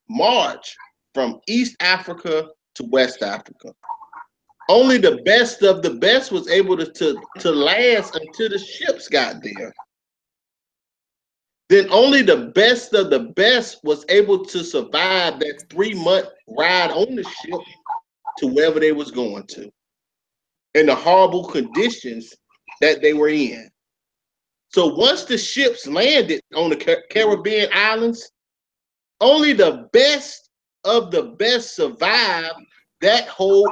march from East Africa to West Africa. Only the best of the best was able to last until the ships got there. Then only the best of the best was able to survive that 3-month ride on the ship to wherever they was going to, in the horrible conditions that they were in. So once the ships landed on the Caribbean islands, only the best of the best survived that whole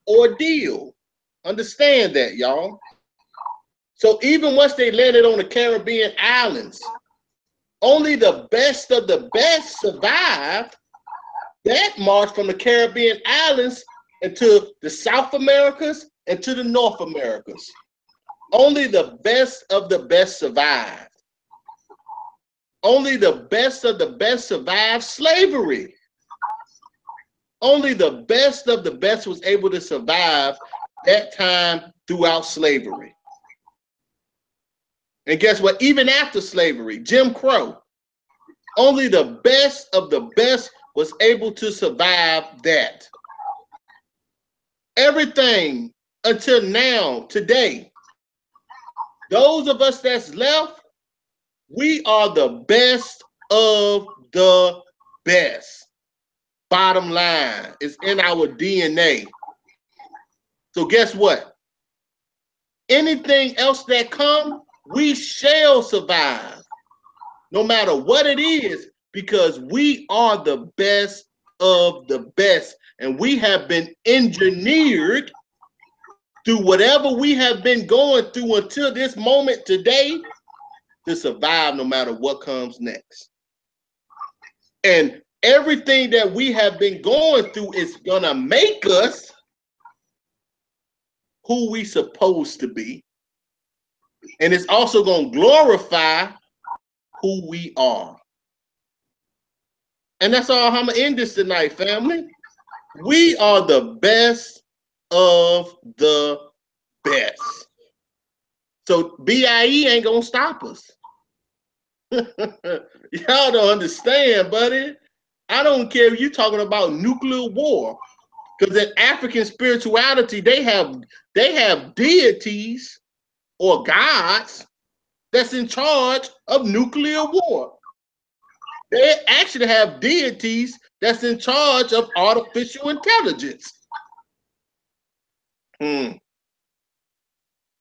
ordeal. Understand that, y'all. So even once they landed on the Caribbean islands, only the best of the best survived that march from the Caribbean islands into the South Americas and to the North Americas. Only the best of the best survived. Only the best of the best survived slavery. Only the best of the best was able to survive that time throughout slavery. And guess what? Even after slavery, Jim Crow, only the best of the best was able to survive that. everything until now, today, those of us that's left, we are the best of the best. Bottom line, it's in our DNA. So guess what? Anything else that come, we shall survive, no matter what it is, because we are the best of the best. And we have been engineered through whatever we have been going through until this moment today to survive no matter what comes next. And everything that we have been going through is gonna make us who we supposed to be. And it's also gonna glorify who we are. And that's all I'm gonna end this tonight, family. We are the best of the best. So BIE ain't gonna stop us. Y'all don't understand, buddy. I don't care if you're talking about nuclear war, because in African spirituality, they have deities or gods that's in charge of nuclear war. They actually have deities that's in charge of artificial intelligence.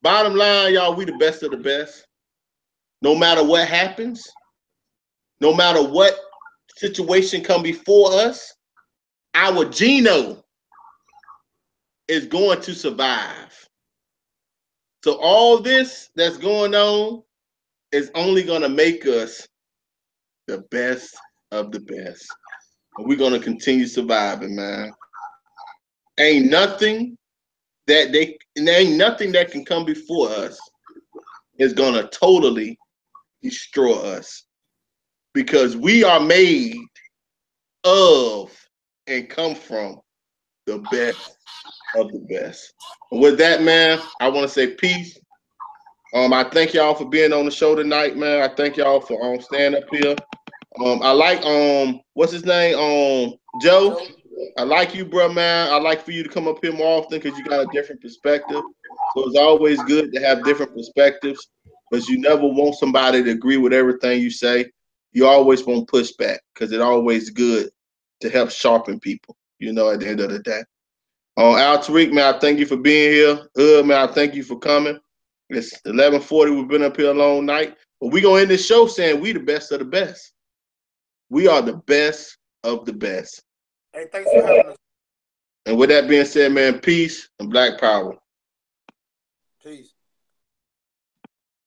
Bottom line, y'all, we the best of the best. No matter what happens, no matter what situation come before us, our Geno is going to survive. So all this that's going on is only going to make us the best of the best. And we're going to continue surviving, man. Ain't nothing that can come before us is going to totally destroy us, because we are made of and come from the best of the best. And with that, man, I want to say peace. I thank y'all for being on the show tonight, man. I thank y'all for staying up here. I like what's his name? Joe. I like you, bro, man. I like for you to come up here more often because you got a different perspective. So it's always good to have different perspectives, because you never want somebody to agree with everything you say. You always want pushback, because it's always good to help sharpen people, you know, at the end of the day. Al Tariq, man, I thank you for being here. Man, I thank you for coming. It's 11:40. We've been up here a long night. But we're going to end this show saying we the best of the best. We are the best of the best. Hey, thanks for having us. And with that being said, man, peace and Black power. Peace.